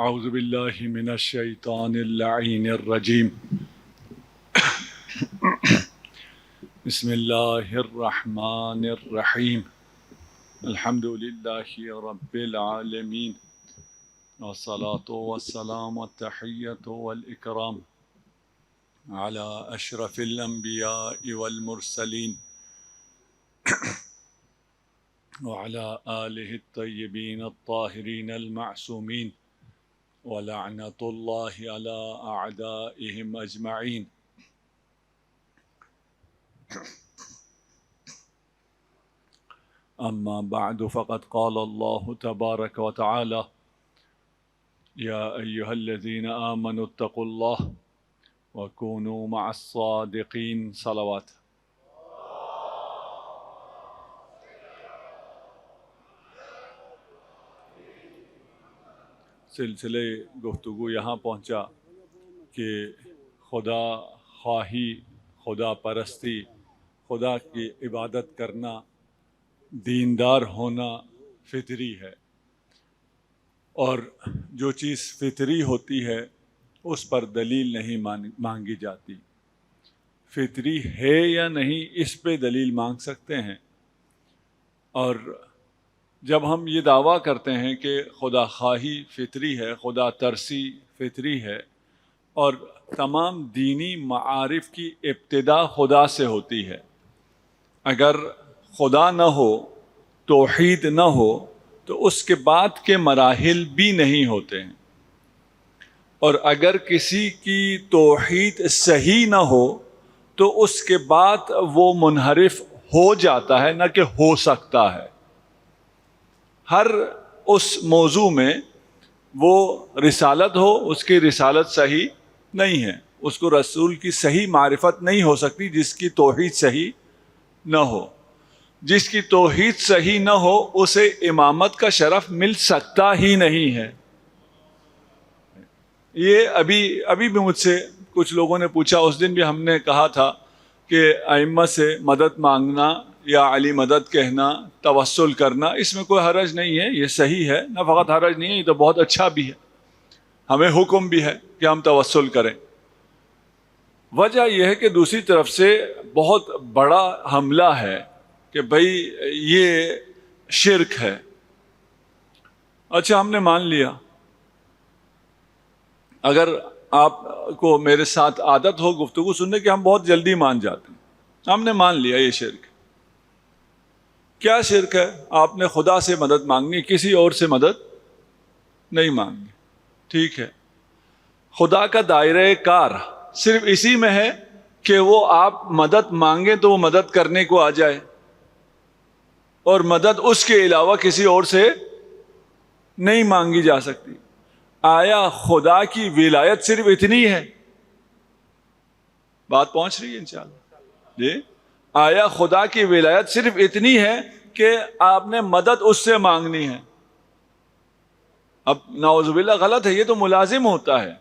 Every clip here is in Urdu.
اعوذ باللہ من الشیطان اللعین الرجیم بسم اللہ الرحمن الرحیم الحمد للہ رب العالمین والصلاة والسلام والتحیۃ والاکرام علی اشرف الانبیاء والمرسلین وعلى آلہ الطیبین الطاہرین المعصومین ولعنۃ اللہ علی اعدائہم اجمعین. اما بعد فقد قال اللہ تبارک وتعالی یا ایہا الذین آمنوا اتقوا اللہ وکونوا مع الصادقین. صلوات. سلسلے گفتگو یہاں پہنچا کہ خدا خواہی، خدا پرستی، خدا کی عبادت کرنا، دیندار ہونا فطری ہے، اور جو چیز فطری ہوتی ہے اس پر دلیل نہیں مانگی جاتی. فطری ہے یا نہیں اس پہ دلیل مانگ سکتے ہیں. اور جب ہم یہ دعویٰ کرتے ہیں کہ خدا خواہی فطری ہے، خدا ترسی فطری ہے، اور تمام دینی معارف کی ابتدا خدا سے ہوتی ہے، اگر خدا نہ ہو، توحید نہ ہو، تو اس کے بعد کے مراحل بھی نہیں ہوتے ہیں. اور اگر کسی کی توحید صحیح نہ ہو تو اس کے بعد وہ منحرف ہو جاتا ہے، نہ کہ ہو سکتا ہے. ہر اس موضوع میں وہ رسالت ہو، اس کی رسالت صحیح نہیں ہے، اس کو رسول کی صحیح معرفت نہیں ہو سکتی جس کی توحید صحیح نہ ہو. جس کی توحید صحیح نہ ہو اسے امامت کا شرف مل سکتا ہی نہیں ہے. یہ ابھی بھی مجھ سے کچھ لوگوں نے پوچھا، اس دن بھی ہم نے کہا تھا کہ ائمہ سے مدد مانگنا یا علی مدد کہنا، توسل کرنا، اس میں کوئی حرج نہیں ہے، یہ صحیح ہے. نہ فقط حرج نہیں ہے، یہ تو بہت اچھا بھی ہے، ہمیں حکم بھی ہے کہ ہم توسل کریں. وجہ یہ ہے کہ دوسری طرف سے بہت بڑا حملہ ہے کہ بھئی یہ شرک ہے. اچھا، ہم نے مان لیا. اگر آپ کو میرے ساتھ عادت ہو گفتگو سننے کہ ہم بہت جلدی مان جاتے ہیں، ہم نے مان لیا یہ شرک. کیا شرک ہے؟ آپ نے خدا سے مدد مانگنی، کسی اور سے مدد نہیں مانگنی. ٹھیک ہے، خدا کا دائرہ کار صرف اسی میں ہے کہ وہ آپ مدد مانگیں تو وہ مدد کرنے کو آ جائے، اور مدد اس کے علاوہ کسی اور سے نہیں مانگی جا سکتی. آیا خدا کی ولایت صرف اتنی ہے؟ بات پہنچ رہی ہے انشاءاللہ جی. آیا خدا کی ولایت صرف اتنی ہے کہ آپ نے مدد اس سے مانگنی ہے؟ اب نعوذ باللہ غلط ہے، یہ تو ملازم ہوتا ہے.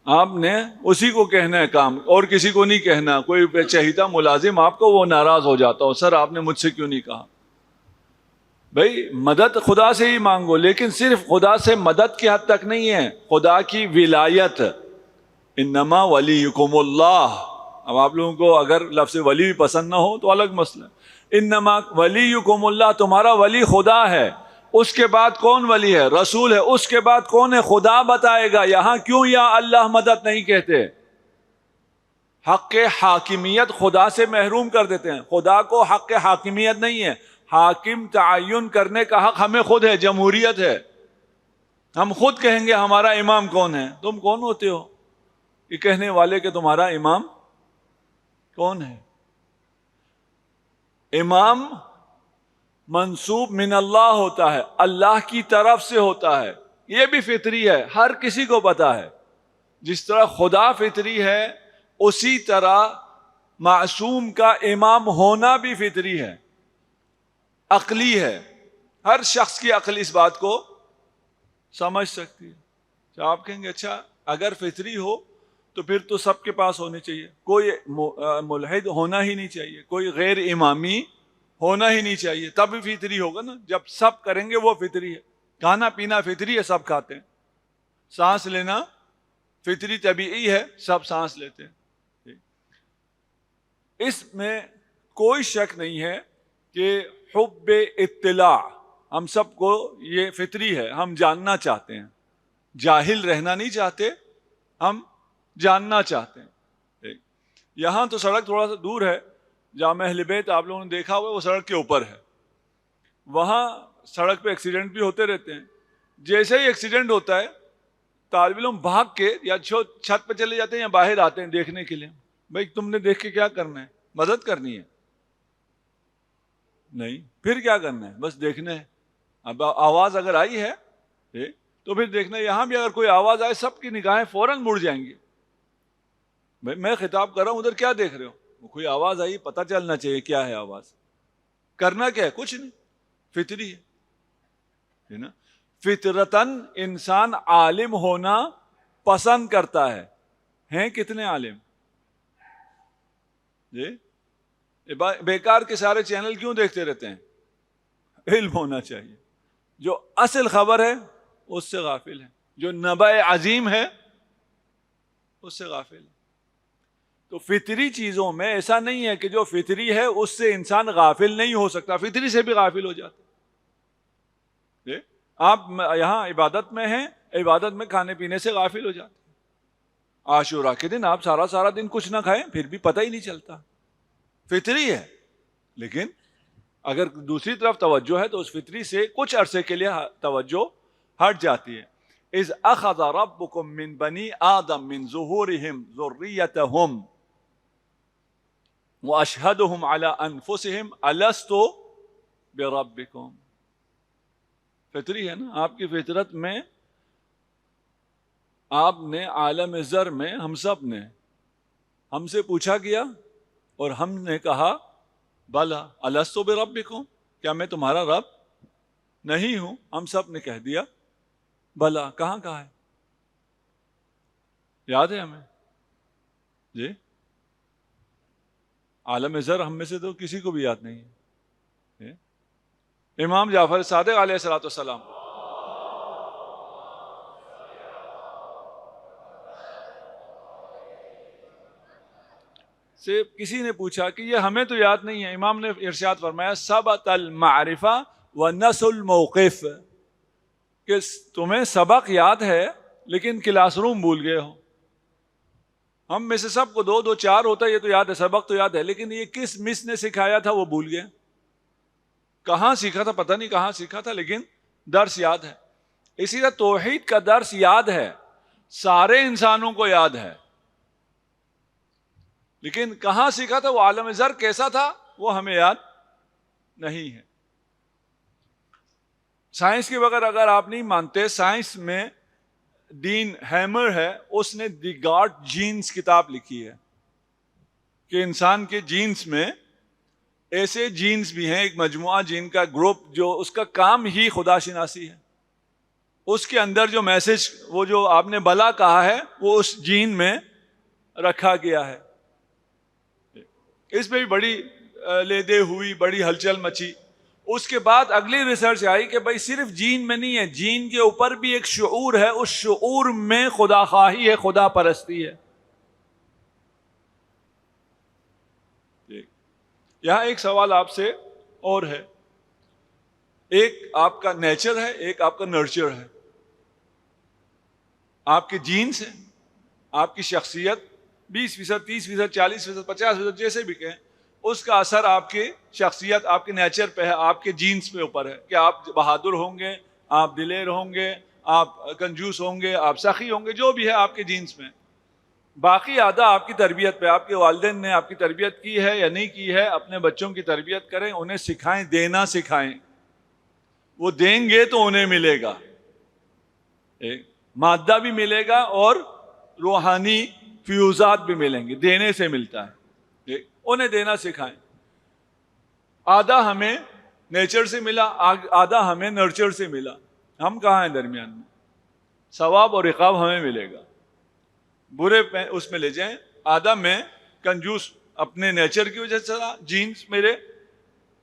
آپ نے اسی کو کہنا ہے کام، اور کسی کو نہیں کہنا. کوئی چہیتا ملازم آپ کو، وہ ناراض ہو جاتا ہو، سر آپ نے مجھ سے کیوں نہیں کہا. بھئی مدد خدا سے ہی مانگو، لیکن صرف خدا سے مدد کی حد تک نہیں ہے، خدا کی ولایت. انما ولیکم اللہ. اب آپ لوگوں کو اگر لفظ ولی بھی پسند نہ ہو تو الگ مسئلہ. انما ولیکم اللہ، تمہارا ولی خدا ہے. اس کے بعد کون ولی ہے؟ رسول ہے. اس کے بعد کون ہے؟ خدا بتائے گا. یہاں کیوں یا اللہ مدد نہیں کہتے؟ حق حاکمیت خدا سے محروم کر دیتے ہیں. خدا کو حق حاکمیت نہیں ہے. حاکم تعین کرنے کا حق ہمیں خود ہے. جمہوریت ہے، ہم خود کہیں گے ہمارا امام کون ہے. تم کون ہوتے ہو یہ کہنے والے کہ تمہارا امام کون ہے؟ امام منسوب من اللہ ہوتا ہے، اللہ کی طرف سے ہوتا ہے. یہ بھی فطری ہے، ہر کسی کو پتا ہے. جس طرح خدا فطری ہے اسی طرح معصوم کا امام ہونا بھی فطری ہے، عقلی ہے. ہر شخص کی عقل اس بات کو سمجھ سکتی ہے. تو آپ کہیں گے اچھا اگر فطری ہو تو پھر تو سب کے پاس ہونی چاہیے، کوئی ملحد ہونا ہی نہیں چاہیے، کوئی غیر امامی ہونا ہی نہیں چاہیے، تب بھی فطری ہوگا نا. جب سب کریں گے وہ فطری ہے. کھانا پینا فطری ہے، سب کھاتے ہیں. سانس لینا فطری طبیعی ہے، سب سانس لیتے ہیں، اس میں کوئی شک نہیں ہے کہ حب اطلاع ہم سب کو یہ فطری ہے، ہم جاننا چاہتے ہیں، جاہل رہنا نہیں چاہتے، ہم جاننا چاہتے ہیں۔ یہاں تو سڑک تھوڑا سا دور ہے، جامع اہل بیت آپ لوگوں نے دیکھا ہوا وہ سڑک کے اوپر ہے، وہاں سڑک پہ ایکسیڈنٹ بھی ہوتے رہتے ہیں۔ جیسے ہی ایکسیڈنٹ ہوتا ہے طالب علم بھاگ کے یا چھت پہ چلے جاتے ہیں یا باہر آتے ہیں دیکھنے کے لیے، بھائی تم نے دیکھ کے کیا کرنا ہے؟ مدد کرنی ہے؟ نہیں، پھر کیا کرنا ہے؟ بس دیکھنا ہے۔ اب آواز اگر آئی ہے تو پھر دیکھنا ہے، یہاں بھی اگر کوئی آواز آئے سب کی نگاہیں فوراً مڑ جائیں گی، بھائی میں خطاب کر رہا ہوں ادھر کیا دیکھ رہے ہو؟ کوئی آواز آئی پتہ چلنا چاہیے کیا ہے آواز، کرنا کیا ہے؟ کچھ نہیں، فطری ہے نا۔ فطرتاً انسان عالم ہونا پسند کرتا ہے، ہیں کتنے عالم؟ جی بیکار کے سارے چینل کیوں دیکھتے رہتے ہیں؟ علم ہونا چاہیے، جو اصل خبر ہے اس سے غافل ہے، جو نبأ عظیم ہے اس سے غافل ہے۔ تو فطری چیزوں میں ایسا نہیں ہے کہ جو فطری ہے اس سے انسان غافل نہیں ہو سکتا، فطری سے بھی غافل ہو جاتا۔ آپ یہاں عبادت میں ہیں، عبادت میں کھانے پینے سے غافل ہو جاتے، عاشورہ کے دن آپ سارا دن کچھ نہ کھائیں پھر بھی پتہ ہی نہیں چلتا، فطری ہے۔ لیکن اگر دوسری طرف توجہ ہے تو اس فطری سے کچھ عرصے کے لیے توجہ ہٹ جاتی ہے۔ اذ اخذ ربکم من بنی آدم من ظہورہم ذریتہم واشہدہم علی انفسہم الست بربکم۔ فطری ہے نا، آپ کی فطرت میں آپ نے عالم ذر میں ہم سب نے ہم سے پوچھا گیا اور ہم نے کہا بلا الست بربکم، کیا میں تمہارا رب نہیں ہوں؟ ہم سب نے کہہ دیا بلا۔ کہاں کہا ہے؟ یاد ہے ہمیں؟ جی عالم ذر ہم میں سے تو کسی کو بھی یاد نہیں ہے۔ امام جعفر صادق علیہ الصلوۃ والسلام سے کسی نے پوچھا کہ یہ ہمیں تو یاد نہیں ہے، امام نے ارشاد فرمایا ثبت المعرفہ ونس الموقف، کہ تمہیں سبق یاد ہے لیکن کلاس روم بھول گئے ہو۔ ہم میں سے سب کو دو چار ہوتا ہے، یہ تو یاد ہے، سبق تو یاد ہے، لیکن یہ کس مس نے سکھایا تھا وہ بھول گئے، کہاں سیکھا تھا پتہ نہیں کہاں سیکھا تھا، لیکن درس یاد ہے۔ اسی طرح توحید کا درس یاد ہے، سارے انسانوں کو یاد ہے، لیکن کہاں سیکھا تھا، وہ عالم ذر کیسا تھا وہ ہمیں یاد نہیں ہے۔ سائنس کے بغیر اگر آپ نہیں مانتے، سائنس میں ڈین ہیمر ہے، اس نے دی گاڈ جینز کتاب لکھی ہے کہ انسان کے جینز میں ایسے جینز بھی ہیں، ایک مجموعہ جین کا گروپ جو اس کا کام ہی خدا شناسی ہے، اس کے اندر جو میسج وہ جو آپ نے بلا کہا ہے وہ اس جین میں رکھا گیا ہے۔ اس پہ بھی بڑی لے دے ہوئی، بڑی ہلچل مچی۔ اس کے بعد اگلی ریسرچ آئی کہ بھائی صرف جین میں نہیں ہے، جین کے اوپر بھی ایک شعور ہے، اس شعور میں خدا خواہی ہے، خدا پرستی ہے۔ یہاں ایک سوال آپ سے اور ہے، ایک آپ کا نیچر ہے، ایک آپ کا نرچر ہے۔ آپ کے جینز ہیں، آپ کی شخصیت 20%، 30%، 40%، 50% جیسے بھی کہیں، اس کا اثر آپ کی شخصیت، آپ کے نیچر پہ ہے، آپ کے جینز پہ اوپر ہے کہ آپ بہادر ہوں گے، آپ دلیر ہوں گے، آپ کنجوس ہوں گے، آپ سخی ہوں گے، جو بھی ہے آپ کے جینز میں۔ باقی آدھا آپ کی تربیت پہ، آپ کے والدین نے آپ کی تربیت کی ہے یا نہیں کی ہے، اپنے بچوں کی تربیت کریں، انہیں سکھائیں، دینا سکھائیں، وہ دیں گے تو انہیں ملے گا، مادہ بھی ملے گا اور روحانی فیوزات بھی ملیں گے، دینے سے ملتا ہے، انہیں دینا سکھائیں۔ آدھا ہمیں نیچر سے ملا، آدھا ہمیں نرچر سے ملا، ہم کہاں ہیں درمیان میں؟ ثواب اور عقاب ہمیں ملے گا، برے اس میں لے جائیں۔ آدھا میں کنجوس اپنے نیچر کی وجہ سے، جینز میرے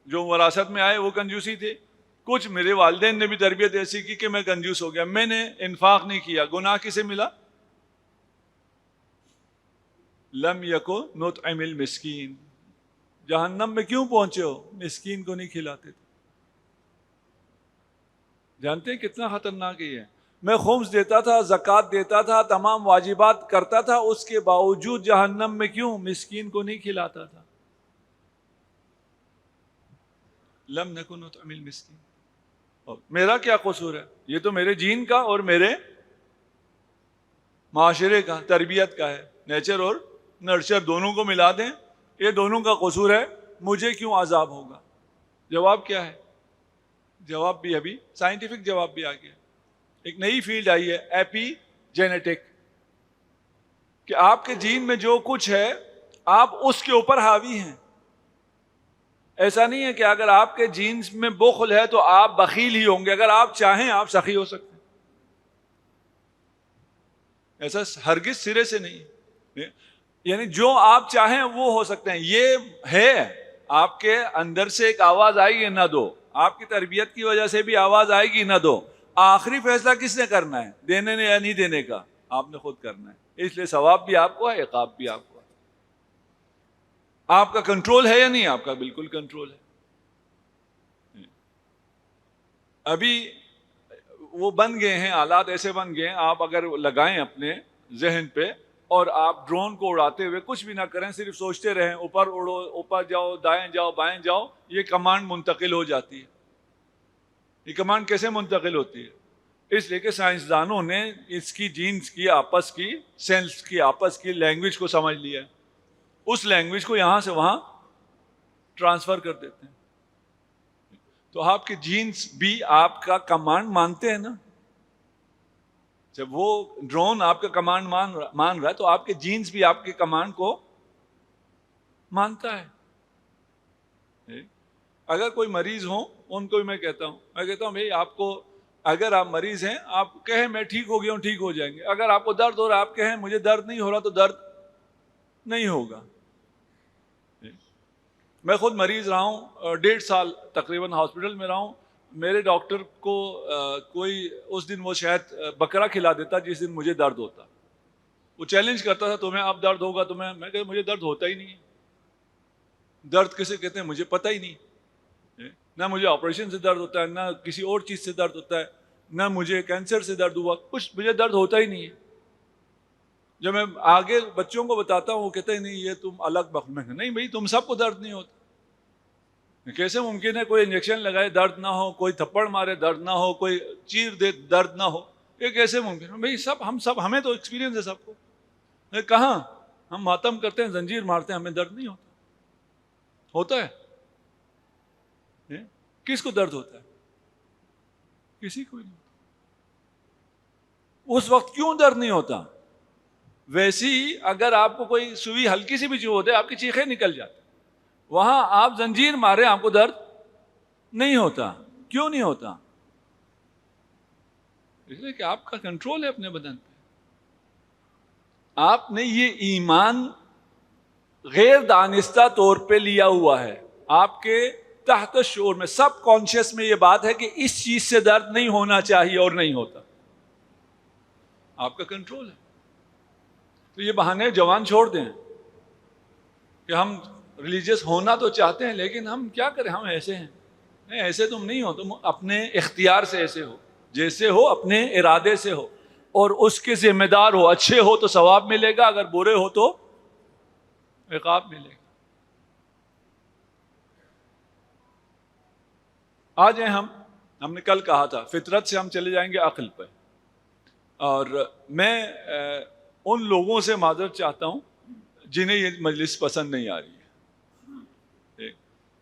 جو وراثت میں آئے وہ کنجوسی تھے، کچھ میرے والدین نے بھی تربیت ایسی کی کہ میں کنجوس ہو گیا، میں نے انفاق نہیں کیا، گناہ کسے ملا؟ لم یکو نطعم المسکین، جہنم میں کیوں پہنچے ہو؟ مسکین کو نہیں کھلاتے تھے۔ جانتے ہیں کتنا خطرناک یہ ہے؟ میں خمس دیتا تھا، زکوٰۃ دیتا تھا، تمام واجبات کرتا تھا، اس کے باوجود جہنم میں کیوں؟ مسکین کو نہیں کھلاتا تھا۔ لم نکن نطعم المسکین، اور میرا کیا قصور ہے؟ یہ تو میرے جین کا اور میرے معاشرے کا، تربیت کا ہے۔ نیچر اور نرچر دونوں کو ملا دیں، یہ دونوں کا قصور ہے، مجھے کیوں عذاب ہوگا؟ جواب کیا ہے؟ جواب بھی ابھی سائنٹیفک جواب بھی آ گیا، ایک نئی فیلڈ آئی ہے، ایپی جینیٹک، کہ آپ کے جین میں جو کچھ ہے آپ اس کے اوپر حاوی ہیں۔ ایسا نہیں ہے کہ اگر آپ کے جینز میں بخل ہے تو آپ بخیل ہی ہوں گے، اگر آپ چاہیں آپ سخی ہو سکتے ہیں، ایسا ہرگز سرے سے نہیں، یعنی جو آپ چاہیں وہ ہو سکتے ہیں۔ یہ ہے آپ کے اندر سے ایک آواز آئے گی، نہ دو، آپ کی تربیت کی وجہ سے بھی آواز آئے گی، نہ دو۔ آخری فیصلہ کس نے کرنا ہے؟ دینے نے یا نہیں دینے کا؟ آپ نے خود کرنا ہے، اس لیے ثواب بھی آپ کو ہے، عقاب بھی آپ کو ہے۔ آپ کا کنٹرول ہے یا نہیں؟ آپ کا بالکل کنٹرول ہے۔ ابھی وہ بن گئے ہیں حالات، ایسے بن گئے ہیں، آپ اگر لگائیں اپنے ذہن پہ اور آپ ڈرون کو اڑاتے ہوئے کچھ بھی نہ کریں، صرف سوچتے رہیں اوپر اڑو، اوپر جاؤ، دائیں جاؤ، بائیں جاؤ، یہ کمانڈ منتقل ہو جاتی ہے۔ یہ کمانڈ کیسے منتقل ہوتی ہے؟ اس لیے کہ سائنسدانوں نے اس کی جینز کی آپس کی، سیلز کی آپس کی لینگویج کو سمجھ لیا ہے، اس لینگویج کو یہاں سے وہاں ٹرانسفر کر دیتے ہیں۔ تو آپ کے جینز بھی آپ کا کمانڈ مانتے ہیں نا؟ جب وہ ڈرون آپ کا کمانڈ مان رہا ہے تو آپ کے جینز بھی آپ کے کمانڈ کو مانتا ہے۔ اگر کوئی مریض ہوں، ان کو بھی میں کہتا ہوں بھئی آپ کو، اگر آپ مریض ہیں آپ کہیں میں ٹھیک ہو گیا ہوں، ٹھیک ہو جائیں گے۔ اگر آپ کو درد ہو رہا ہے آپ کہیں مجھے درد نہیں ہو رہا، تو درد نہیں ہوگا۔ میں خود مریض رہا ہوں، 1.5 سال تقریباً ہاسپٹل میں رہا ہوں۔ میرے ڈاکٹر کو کوئی اس دن وہ شاید بکرا کھلا دیتا جس دن مجھے درد ہوتا، وہ چیلنج کرتا تھا تمہیں اب درد ہوگا تمہیں، میں کہتا مجھے درد ہوتا ہی نہیں ہے۔ درد کسے کہتے ہیں مجھے پتہ ہی نہیں، نہ مجھے آپریشن سے درد ہوتا ہے، نہ کسی اور چیز سے درد ہوتا ہے، نہ مجھے کینسر سے درد ہوا، کچھ مجھے درد ہوتا ہی نہیں ہے۔ جب میں آگے بچوں کو بتاتا ہوں وہ کہتے ہیں نہیں یہ تم الگ میں نہیں بھائی تم سب کو درد نہیں ہوتا۔ کیسے ممکن ہے کوئی انجیکشن لگائے درد نہ ہو، کوئی تھپڑ مارے درد نہ ہو، کوئی چیر دے درد نہ ہو؟ یہ کیسے ممکن ہے بھائی؟ سب ہمیں تو ایکسپیرینس ہے سب کو۔ کہاں ہم ماتم کرتے ہیں، زنجیر مارتے ہیں، ہمیں درد نہیں ہوتا ہے؟ کس کو درد ہوتا ہے؟ کسی کو نہیں۔ اس وقت کیوں درد نہیں ہوتا؟ ویسی ہی اگر آپ کو کوئی سوئی ہلکی سی بھی چبھو دے آپ کی چیخیں نکل جاتی، وہاں آپ زنجیر مارے آپ کو درد نہیں ہوتا۔ کیوں نہیں ہوتا؟ اس لیے کہ آپ کا کنٹرول ہے اپنے بدن پہ۔ آپ نے یہ ایمان غیر دانستہ طور پہ لیا ہوا ہے، آپ کے تحت شعور میں، سب کانشیس میں یہ بات ہے کہ اس چیز سے درد نہیں ہونا چاہیے اور نہیں ہوتا۔ آپ کا کنٹرول ہے۔ تو یہ بہانے جوان چھوڑ دیں کہ ہم ریلیجیس ہونا تو چاہتے ہیں لیکن ہم کیا کریں، ہم ایسے ہیں۔ نہیں، ایسے تم نہیں ہو، تم اپنے اختیار سے ایسے ہو، جیسے ہو اپنے ارادے سے ہو اور اس کے ذمہ دار ہو۔ اچھے ہو تو ثواب ملے گا، اگر برے ہو تو عقاب ملے گا۔ آج ہم نے کل کہا تھا فطرت سے ہم چلے جائیں گے عقل پہ، اور میں ان لوگوں سے معذرت چاہتا ہوں جنہیں یہ مجلس پسند نہیں آ رہی ہے،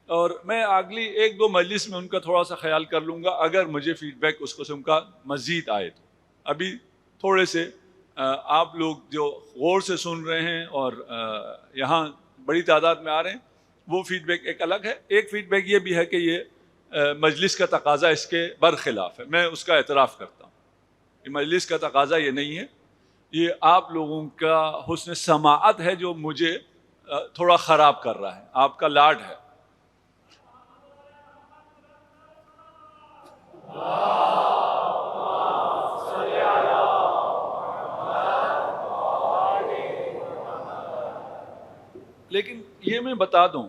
اور میں اگلی 1-2 مجلس میں ان کا تھوڑا سا خیال کر لوں گا اگر مجھے فیڈ بیک اس قسم کا مزید آئے تو۔ ابھی تھوڑے سے آپ لوگ جو غور سے سن رہے ہیں اور یہاں بڑی تعداد میں آ رہے ہیں، وہ فیڈ بیک ایک الگ ہے۔ ایک فیڈ بیک یہ بھی ہے کہ یہ مجلس کا تقاضا اس کے برخلاف ہے، میں اس کا اعتراف کرتا ہوں کہ مجلس کا تقاضا یہ نہیں ہے، یہ آپ لوگوں کا حسن سماعت ہے جو مجھے تھوڑا خراب کر رہا ہے، آپ کا لاڈ ہے۔ لیکن یہ میں بتا دوں،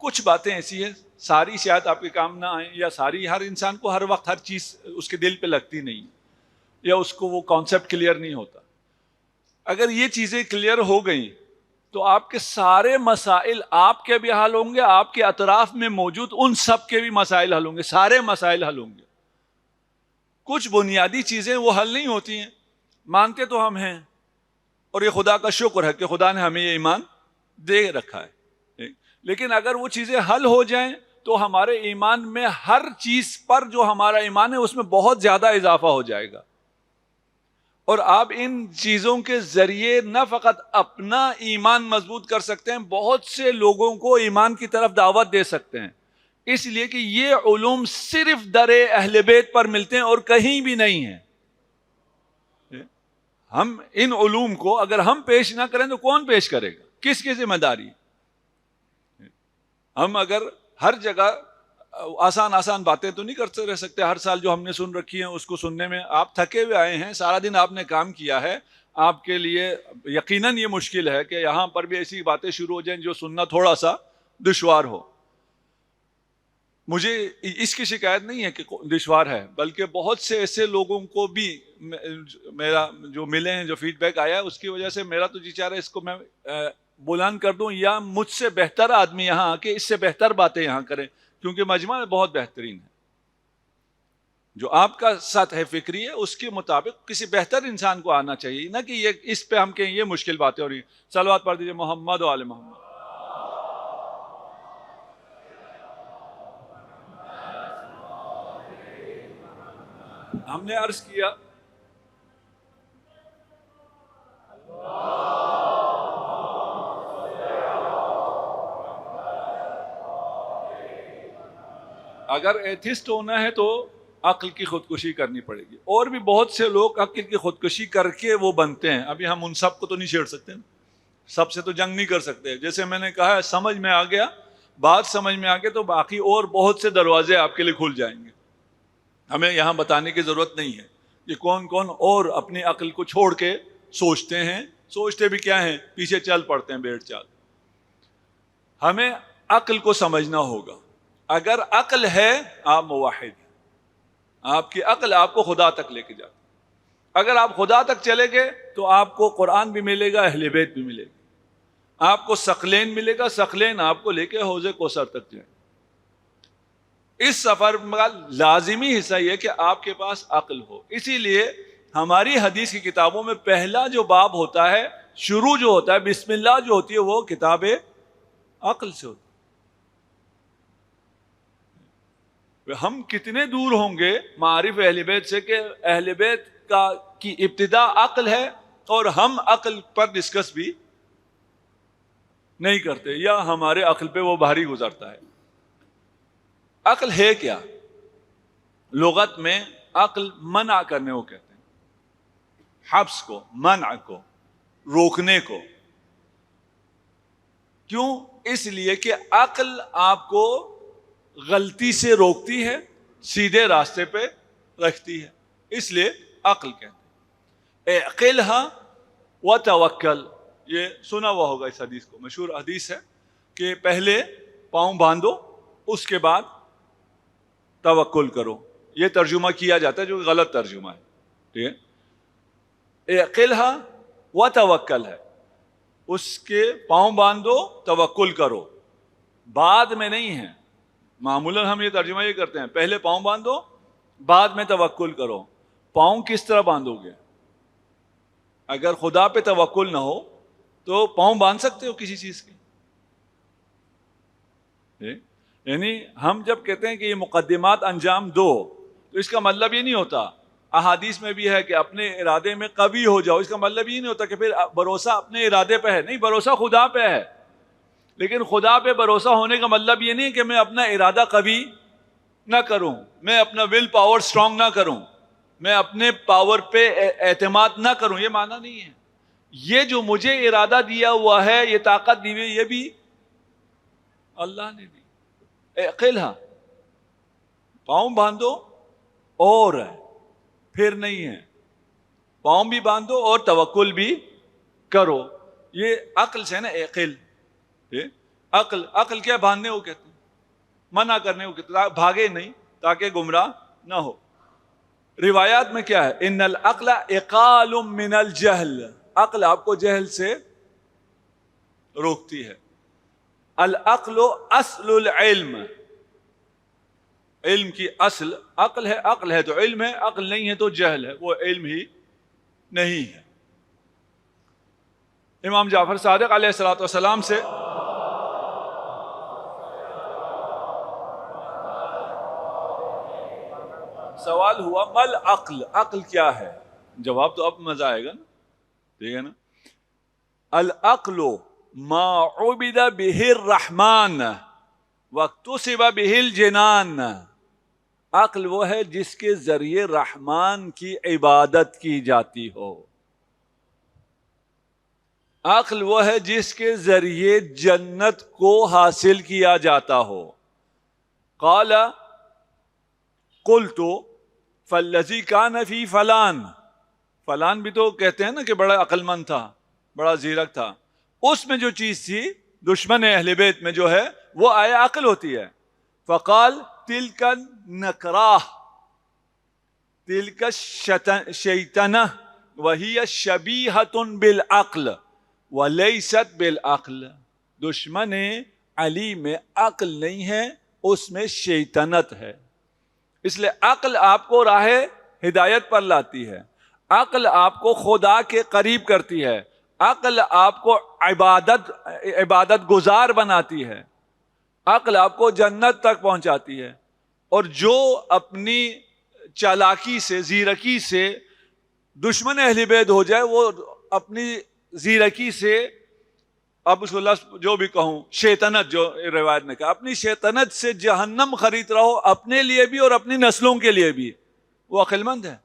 کچھ باتیں ایسی ہیں ساری شاید آپ کے کام نہ آئیں، یا ساری ہر انسان کو ہر وقت ہر چیز اس کے دل پہ لگتی نہیں، یا اس کو وہ کانسیپٹ کلیئر نہیں ہوتا. اگر یہ چیزیں کلیئر ہو گئیں تو آپ کے سارے مسائل آپ کے بھی حل ہوں گے، آپ کے اطراف میں موجود ان سب کے بھی مسائل حل ہوں گے، سارے مسائل حل ہوں گے. کچھ بنیادی چیزیں وہ حل نہیں ہوتی ہیں، مانتے تو ہم ہیں، اور یہ خدا کا شکر ہے کہ خدا نے ہمیں یہ ایمان دے رکھا ہے، لیکن اگر وہ چیزیں حل ہو جائیں تو ہمارے ایمان میں ہر چیز پر جو ہمارا ایمان ہے اس میں بہت زیادہ اضافہ ہو جائے گا. اور آپ ان چیزوں کے ذریعے نہ فقط اپنا ایمان مضبوط کر سکتے ہیں، بہت سے لوگوں کو ایمان کی طرف دعوت دے سکتے ہیں، اس لیے کہ یہ علوم صرف در اہل بیت پر ملتے ہیں اور کہیں بھی نہیں ہیں. ہم ان علوم کو اگر ہم پیش نہ کریں تو کون پیش کرے گا؟ کس کی ذمہ داری؟ ہم اگر ہر جگہ آسان باتیں تو نہیں کرتے رہ سکتے. ہر سال جو ہم نے سن رکھی ہیں اس کو سننے میں آپ تھکے ہوئے آئے ہیں، سارا دن آپ نے کام کیا ہے، آپ کے لیے یقیناً یہ مشکل ہے کہ یہاں پر بھی ایسی باتیں شروع ہو جائیں جو سننا تھوڑا سا دشوار ہو. مجھے اس کی شکایت نہیں ہے کہ دشوار ہے، بلکہ بہت سے ایسے لوگوں کو بھی میرا جو ملے ہیں، جو فیڈ بیک آیا ہے، اس کی وجہ سے میرا تو جی چاہ رہا ہے اس کو میں بلند کر دوں، یا مجھ سے بہتر آدمی یہاں آ کے اس سے بہتر باتیں یہاں کریں، کیونکہ مجمع بہت بہترین ہے. جو آپ کا سطح فکری ہے اس کے مطابق کسی بہتر انسان کو آنا چاہیے، نہ کہ یہ اس پہ ہم کہیں یہ مشکل باتیں ہو رہی ہیں. صلوات پڑھ دیجیے محمد و آل محمد. ہم نے عرض کیا اگر ایتھسٹ ہونا ہے تو عقل کی خودکشی کرنی پڑے گی، اور بھی بہت سے لوگ عقل کی خودکشی کر کے وہ بنتے ہیں. ابھی ہم ان سب کو تو نہیں چھیڑ سکتے، سب سے تو جنگ نہیں کر سکتے. جیسے میں نے کہا سمجھ میں آ گیا، بات سمجھ میں آ گیا تو باقی اور بہت سے دروازے آپ کے لیے کھل جائیں گے. ہمیں یہاں بتانے کی ضرورت نہیں ہے کہ کون کون اور اپنی عقل کو چھوڑ کے سوچتے ہیں، سوچتے بھی کیا ہیں، پیچھے چل پڑتے ہیں بیٹھ چال. ہمیں عقل کو سمجھنا ہوگا. اگر عقل ہے آپ موحد ہیں، آپ کی عقل آپ کو خدا تک لے کے جاتی. اگر آپ خدا تک چلے گئے تو آپ کو قرآن بھی ملے گا، اہل بیت بھی ملے گا، آپ کو ثقلین ملے گا، ثقلین آپ کو لے کے حوض کوثر تک جائیں. اس سفر میں لازمی حصہ یہ کہ آپ کے پاس عقل ہو. اسی لیے ہماری حدیث کی کتابوں میں پہلا جو باب ہوتا ہے، شروع جو ہوتا ہے، بسم اللہ جو ہوتی ہے، وہ کتاب عقل سے ہوتی ہے. ہم کتنے دور ہوں گے معارف اہل بیت سے کہ اہل بیت کی ابتدا عقل ہے، اور ہم عقل پر ڈسکس بھی نہیں کرتے، یا ہمارے عقل پہ وہ بھاری گزرتا ہے. عقل ہے کیا؟ لغت میں عقل منع کرنے کو کہتے ہیں، حبس کو، منع کو، روکنے کو. کیوں؟ اس لیے کہ عقل آپ کو غلطی سے روکتی ہے، سیدھے راستے پہ رکھتی ہے، اس لیے عقل کہتے ہیں. اعقلھا وتوکل، یہ سنا ہوا ہوگا اس حدیث کو، مشہور حدیث ہے کہ پہلے پاؤں باندھو اس کے بعد توکل کرو. یہ ترجمہ کیا جاتا ہے جو غلط ترجمہ ہے. ٹھیک ہے، اعقلھا وتوکل ہے، اس کے پاؤں باندھو توکل کرو، بعد میں نہیں ہے. معمولاً ہم یہ ترجمہ یہ کرتے ہیں پہلے پاؤں باندھو بعد میں توکل کرو. پاؤں کس طرح باندھو گے؟ اگر خدا پہ توکل نہ ہو تو پاؤں باندھ سکتے ہو کسی چیز کے؟ یعنی ہم جب کہتے ہیں کہ یہ مقدمات انجام دو تو اس کا مطلب یہ نہیں ہوتا، احادیث میں بھی ہے کہ اپنے ارادے میں قوی ہو جاؤ، اس کا مطلب یہ نہیں ہوتا کہ پھر بھروسہ اپنے ارادے پہ ہے. نہیں، بھروسہ خدا پہ ہے، لیکن خدا پہ بھروسہ ہونے کا مطلب یہ نہیں کہ میں اپنا ارادہ قوی نہ کروں، میں اپنا ول پاور سٹرونگ نہ کروں، میں اپنے پاور پہ اعتماد نہ کروں. یہ معنی نہیں ہے. یہ جو مجھے ارادہ دیا ہوا ہے، یہ طاقت دی ہوئی، یہ بھی اللہ نے دی. اعقلھا، پاؤں باندھو اور ہے، پھر نہیں ہے. پاؤں بھی باندھو اور توکل بھی کرو. یہ عقل سے نا، عقل عقل کیا باندھنے کو کہتے ہیں، منع کرنے کو کہتے ہیں، بھاگے نہیں تاکہ گمراہ نہ ہو. روایات میں کیا ہے، ان العقل اقال من الجہل، عقل آپ کو جہل سے روکتی ہے. العقل اصل العلم، علم کی اصل عقل ہے، عقل ہے تو علم ہے، عقل نہیں ہے تو جہل ہے، وہ علم ہی نہیں ہے. امام جعفر صادق علیہ الصلوۃ والسلام سے سوال ہوا، مل عقل، عقل کیا ہے؟ جواب تو اب مزہ آئے گا نا، ٹھیک ہے نا. العقل ما عبد به الرحمن واکتسب به الجنان. عقل وہ ہے جس کے ذریعے رحمان کی عبادت کی جاتی ہو. عقل وہ ہے جس کے ذریعے جنت کو حاصل کیا جاتا ہو. قال قلت فالذی کان فی فلان، فلان بھی تو کہتے ہیں نا کہ بڑا عقل مند تھا، بڑا زیرک تھا. اس میں جو چیز تھی دشمن اہل بیت میں جو ہے وہ آیا عقل ہوتی ہے. فقال تلک نکراہ تلک شیطنہ وہی شبیہۃ بالعقل ولیست بالعقل. دشمن علی میں عقل نہیں ہے، اس میں شیطنت ہے. اس لیے عقل آپ کو راہ ہدایت پر لاتی ہے، عقل آپ کو خدا کے قریب کرتی ہے، عقل آپ کو عبادت گزار بناتی ہے، عقل آپ کو جنت تک پہنچاتی ہے. اور جو اپنی چالاکی سے، زیرکی سے دشمن اہل بیت ہو جائے، وہ اپنی زیرکی سے، اب اس کو لفظ جو بھی کہوں، شیطنت جو روایت نے کہا، اپنی شیطنت سے جہنم خرید رہو، اپنے لیے بھی اور اپنی نسلوں کے لیے بھی. وہ عقل مند ہے.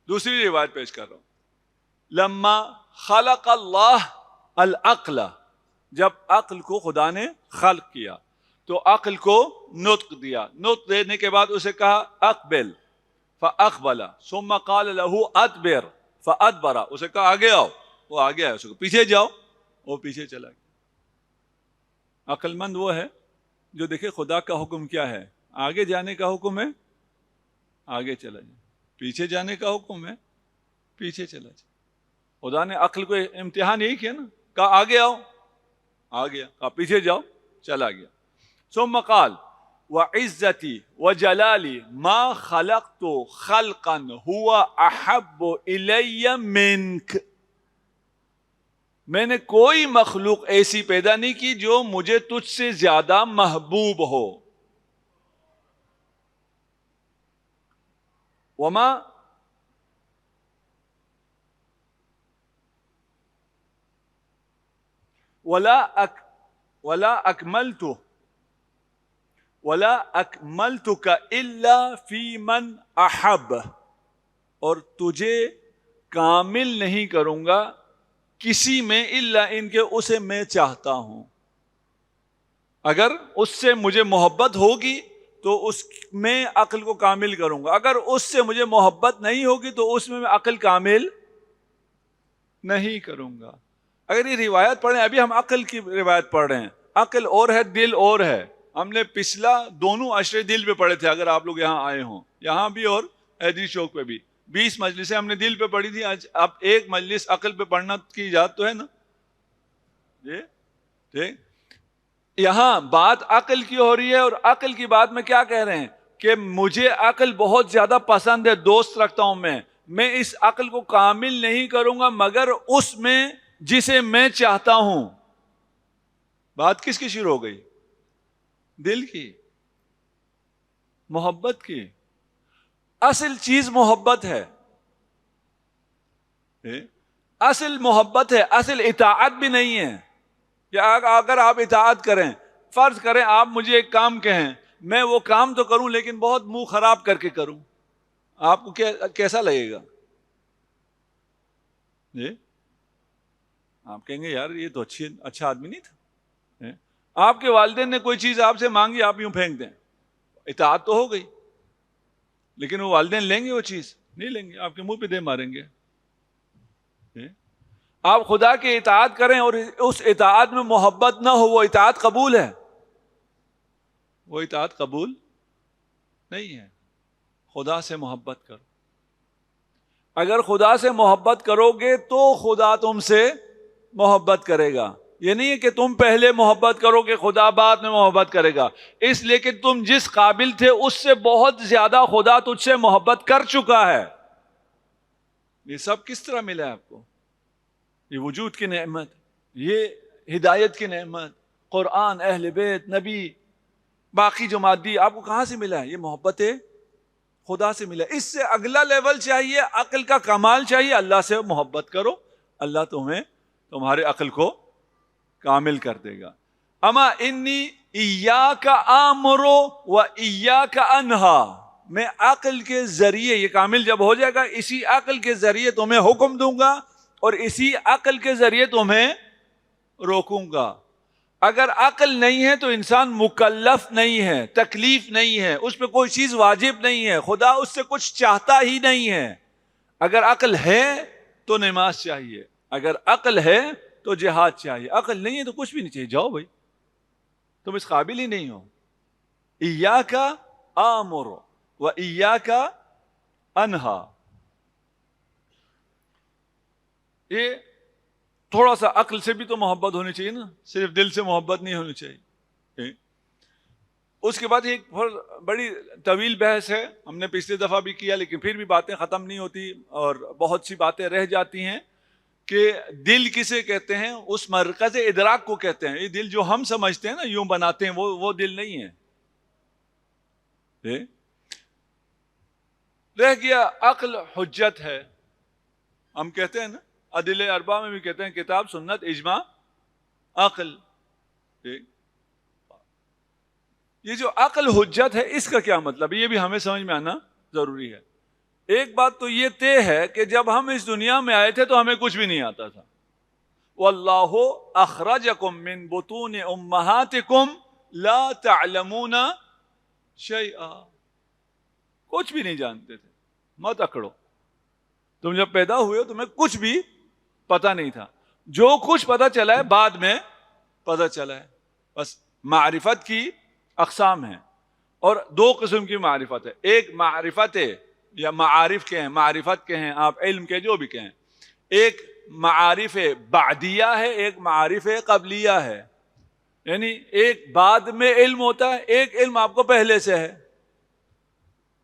دوسری روایت پیش کر رہا ہوں. لما خلق اللہ العقل، جب عقل کو خدا نے خلق کیا تو عقل کو نطق دیا. نطق دینے کے بعد اسے کہا اقبل فاقبل ثم قال له ادبر فادبر، اسے کہا آگے آؤ، وہ آگے آیا. اسے کہا پیچھے جاؤ، وہ پیچھے چلا گیا. عقل مند وہ ہے جو دیکھے خدا کا حکم کیا ہے، آگے جانے کا حکم ہے آگے چلا جائے، پیچھے جانے کا حکم ہے پیچھے چلا جائے. خدا نے عقل کو امتحان یہی کیا نا، کہا آگے آؤ آ گیا، کہا پیچھے جاؤ چلا گیا. ثم قال وعزتی وجلالی ما خلقت خلقا هو احب الی منک، میں نے کوئی مخلوق ایسی پیدا نہیں کی جو مجھے تجھ سے زیادہ محبوب ہو. وما ولا اکملتک الا فی من احب، اور تجھے کامل نہیں کروں گا کسی میں الا ان کے اسے میں چاہتا ہوں. اگر اس سے مجھے محبت ہوگی تو اس میں عقل کو کامل کروں گا، اگر اس سے مجھے محبت نہیں ہوگی تو اس میں عقل کامل نہیں کروں گا. اگر یہ روایت پڑھیں، ابھی ہم عقل کی روایت پڑھ رہے ہیں، عقل اور ہے دل اور ہے. ہم نے پچھلا دونوں عشرے دل پہ پڑھے تھے، اگر آپ لوگ یہاں آئے ہوں، یہاں بھی اور حیدری چوک پہ بھی 20 مجلسیں ہم نے دل پہ پڑھی تھی. آج اب ایک مجلس عقل پہ پڑھنا کی اجازت تو ہے نا جی ٹھیک. یہاں بات عقل کی ہو رہی ہے، اور عقل کی بات میں کیا کہہ رہے ہیں کہ مجھے عقل بہت زیادہ پسند ہے، دوست رکھتا ہوں میں اس عقل کو کامل نہیں کروں گا مگر اس میں جسے میں چاہتا ہوں. بات کس کی شروع ہو گئی؟ دل کی، محبت کی. اصل چیز محبت ہے، اصل محبت ہے، اصل اطاعت بھی نہیں ہے. یا اگر آپ اطاعت کریں، فرض کریں آپ مجھے ایک کام کہیں، میں وہ کام تو کروں لیکن بہت منہ خراب کر کے کروں، آپ کو کیسا لگے گا؟ جی آپ کہیں گے یار یہ تو اچھا آدمی نہیں تھا. آپ کے والدین نے کوئی چیز آپ سے مانگی، آپ یوں پھینک دیں، اطاعت تو ہو گئی، لیکن وہ والدین لیں گے وہ چیز؟ نہیں لیں گے، آپ کے منہ پہ دے ماریں گے۔ آپ خدا کی اطاعت کریں اور اس اطاعت میں محبت نہ ہو، وہ اطاعت قبول ہے؟ وہ اطاعت قبول نہیں ہے۔ خدا سے محبت کرو، اگر خدا سے محبت کرو گے تو خدا تم سے محبت کرے گا۔ یہ نہیں ہے کہ تم پہلے محبت کرو گے خدا بعد میں محبت کرے گا، اس لیے کہ تم جس قابل تھے اس سے بہت زیادہ خدا تجھ سے محبت کر چکا ہے۔ یہ سب کس طرح ملا ہے آپ کو؟ یہ وجود کی نعمت، یہ ہدایت کی نعمت، قرآن، اہل بیت، نبی، باقی جو مادی آپ کو کہاں سے ملا ہے؟ یہ محبت خدا سے ملا۔ اس سے اگلا لیول چاہیے، عقل کا کمال چاہیے، اللہ سے محبت کرو، اللہ تمہیں تمہارے عقل کو کامل کر دے گا۔ اما انی ایاک آمر و ایاک انہا، میں عقل کے ذریعے، یہ کامل جب ہو جائے گا، اسی عقل کے ذریعے تمہیں حکم دوں گا اور اسی عقل کے ذریعے تمہیں روکوں گا۔ اگر عقل نہیں ہے تو انسان مکلف نہیں ہے، تکلیف نہیں ہے، اس پہ کوئی چیز واجب نہیں ہے، خدا اس سے کچھ چاہتا ہی نہیں ہے۔ اگر عقل ہے تو نماز چاہیے، اگر عقل ہے تو جہاد چاہیے، عقل نہیں ہے تو کچھ بھی نہیں چاہیے، جاؤ بھائی، تم اس قابل ہی نہیں ہو۔ ایاک آمر و ایاک انہا، یہ تھوڑا سا عقل سے بھی تو محبت ہونی چاہیے نا، صرف دل سے محبت نہیں ہونی چاہیے۔ اس کے بعد ایک بڑی طویل بحث ہے، ہم نے پچھلی دفعہ بھی کیا لیکن پھر بھی باتیں ختم نہیں ہوتی اور بہت سی باتیں رہ جاتی ہیں، کہ دل کسے کہتے ہیں؟ اس مرکز ادراک کو کہتے ہیں۔ یہ دل جو ہم سمجھتے ہیں نا، یوں بناتے ہیں، وہ دل نہیں ہے۔ رہ گیا عقل حجت ہے، ہم کہتے ہیں نا، ادلے اربع میں بھی کہتے ہیں کتاب، سنت، اجماع، عقل۔ یہ جو عقل حجت ہے، اس کا کیا مطلب ہے؟ یہ بھی ہمیں سمجھ میں آنا ضروری ہے۔ ایک بات تو یہ طے ہے کہ جب ہم اس دنیا میں آئے تھے تو ہمیں کچھ بھی نہیں آتا تھا۔ واللہ اخرجکم من بطون امہاتکم لا تعلمون شیئا، کچھ بھی نہیں جانتے تھے، مت اکڑو۔ تم جب پیدا ہوئے ہو تمہیں کچھ بھی پتا نہیں تھا، جو کچھ پتا چلا ہے بعد میں پتا چلا ہے۔ بس معرفت کی اقسام ہیں، اور دو قسم کی معرفت ہے، ایک معرفت ہے یا معارف کے ہیں، معرفت کے ہیں آپ، علم کے جو بھی کہیں، ایک معارف بعدیہ ہے، ایک معارف قبلیہ ہے، یعنی ایک بعد میں علم ہوتا ہے، ایک علم آپ کو پہلے سے ہے۔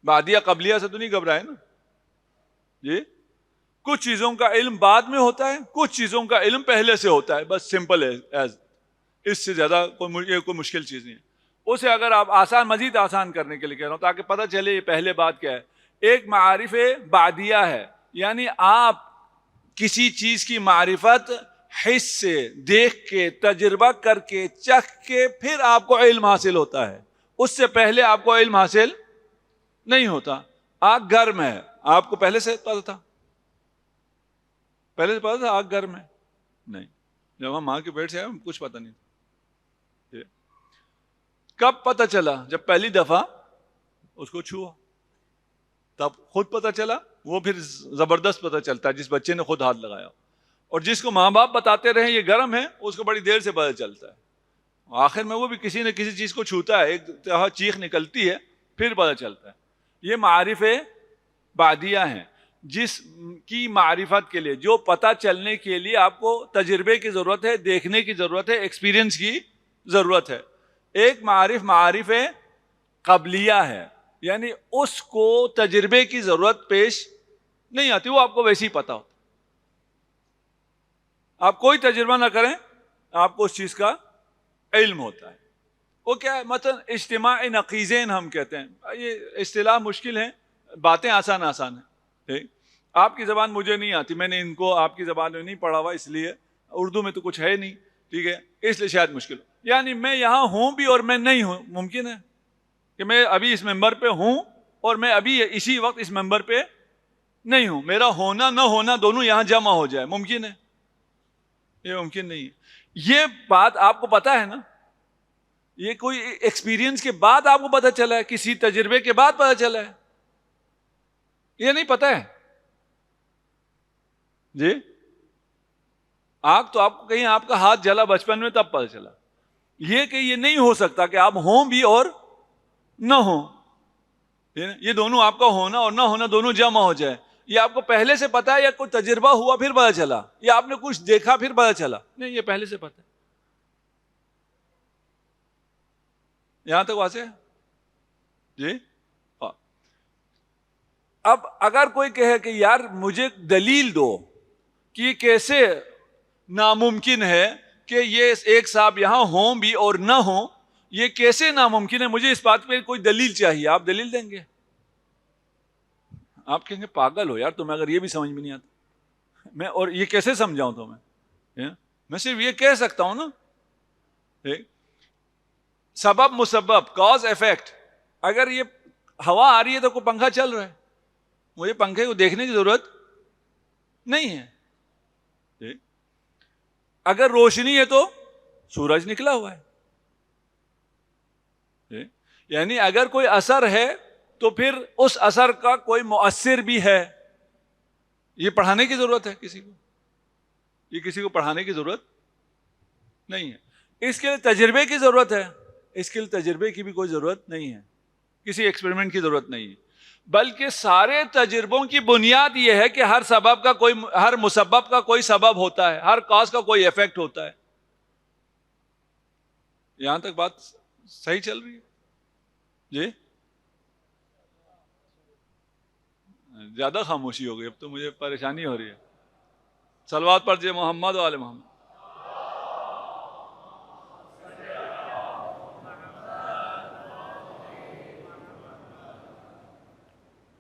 بعدیہ قبلیہ سے تو نہیں گھبرائے نا جی، کچھ چیزوں کا علم بعد میں ہوتا ہے، کچھ چیزوں کا علم پہلے سے ہوتا ہے، بس سمپل ہے، اس سے زیادہ کوئی مشکل چیز نہیں ہے۔ اسے اگر آپ مزید آسان کرنے کے لیے کہہ رہا ہوں تاکہ پتہ چلے یہ پہلے بات کیا ہے، ایک معارف بعدیہ ہے، یعنی آپ کسی چیز کی معرفت حس سے، دیکھ کے، تجربہ کر کے، چکھ کے، پھر آپ کو علم حاصل ہوتا ہے، اس سے پہلے آپ کو علم حاصل نہیں ہوتا۔ آگ گرم ہے، آپ کو پہلے سے پتا تھا؟ پہلے سے پتا تھا آگ گرم ہے؟ نہیں، جب ہم ماں کے پیٹ سے آئے کچھ پتا نہیں تھا۔ کب پتا چلا؟ جب پہلی دفعہ اس کو چھوا، تب خود پتا چلا۔ وہ پھر زبردست پتا چلتا ہے جس بچے نے خود ہاتھ لگایا، اور جس کو ماں باپ بتاتے رہے یہ گرم ہے، اس کو بڑی دیر سے پتا چلتا ہے، آخر میں وہ بھی کسی نہ کسی چیز کو چھوتا ہے، ایک طرح چیخ نکلتی ہے، پھر پتا چلتا ہے۔ یہ معارف بعدیہ ہیں، جس کی معرفت کے لیے، جو پتہ چلنے کے لیے آپ کو تجربے کی ضرورت ہے، دیکھنے کی ضرورت ہے، ایکسپیرینس کی ضرورت ہے۔ ایک معارف قبلیہ ہے، یعنی اس کو تجربے کی ضرورت پیش نہیں آتی، وہ آپ کو ویسے ہی پتا ہوتا، آپ کوئی تجربہ نہ کریں آپ کو اس چیز کا علم ہوتا ہے۔ وہ کیا ہے؟ مثلا اجتماع نقیضین ہم کہتے ہیں، یہ اصطلاح مشکل ہے، باتیں آسان ہیں۔ آپ کی زبان مجھے نہیں آتی، میں نے ان کو آپ کی زبان میں نہیں پڑھا ہوا، اس لیے اردو میں تو کچھ ہے نہیں، ٹھیک ہے، اس لیے شاید مشکل، یعنی میں یہاں ہوں بھی اور میں نہیں ہوں، ممکن ہے کہ میں ابھی اس ممبر پہ ہوں اور میں ابھی اسی وقت اس ممبر پہ نہیں ہوں، میرا ہونا نہ ہونا دونوں یہاں جمع ہو جائے، ممکن ہے؟ یہ ممکن نہیں ہے۔ یہ بات آپ کو پتا ہے نا، یہ کوئی ایکسپیرینس کے بعد آپ کو پتہ چلا ہے, کسی تجربے کے بعد پتہ چلا ہے, یہ نہیں پتہ ہے جی. آگ تو آپ کو کہیں آپ کا ہاتھ جلا بچپن میں تب پتہ چلا. یہ کہ یہ نہیں ہو سکتا کہ آپ ہوں بھی اور نہ ہوں, یہ دونوں آپ کا ہونا اور نہ ہونا دونوں جمع ہو جائے. یہ آپ کو پہلے سے پتا ہے یا کوئی تجربہ ہوا پھر پتا چلا, یا آپ نے کچھ دیکھا پھر پتا چلا؟ نہیں, یہ پہلے سے پتا ہے. یہاں تک واضح ہے جی. اب اگر کوئی کہے کہ یار مجھے دلیل دو کہ یہ کیسے ناممکن ہے کہ یہ ایک صاحب یہاں ہوں بھی اور نہ ہوں, یہ کیسے ناممکن ہے, مجھے اس بات پہ کوئی دلیل چاہیے. آپ دلیل دیں گے؟ آپ کہیں گے پاگل ہو یار تمہیں, اگر یہ بھی سمجھ میں نہیں آتا میں اور یہ کیسے سمجھاؤں تمہیں. میں صرف یہ کہہ سکتا ہوں نا, سبب مسبب, کاز ایفیکٹ. اگر یہ ہوا آ رہی ہے تو کوئی پنکھا چل رہا ہے, مجھے پنکھے کو دیکھنے کی ضرورت نہیں ہے. اگر روشنی ہے تو سورج نکلا ہوا ہے. یعنی اگر کوئی اثر ہے تو پھر اس اثر کا کوئی مؤثر بھی ہے. یہ پڑھانے کی ضرورت ہے کسی کو؟ یہ کسی کو پڑھانے کی ضرورت نہیں ہے. اس کے لیے تجربے کی ضرورت ہے, اس کے لیے تجربے کی بھی کوئی ضرورت نہیں ہے, کسی ایکسپیریمنٹ کی ضرورت نہیں ہے. بلکہ سارے تجربوں کی بنیاد یہ ہے کہ ہر مسبب کا کوئی سبب ہوتا ہے, ہر کاز کا کوئی ایفیکٹ ہوتا ہے. یہاں تک بات صحیح چل رہی ہے جی؟ زیادہ خاموشی ہو گئی, اب تو مجھے پریشانی ہو رہی ہے. صلوات پڑھ جے محمد و آل محمد.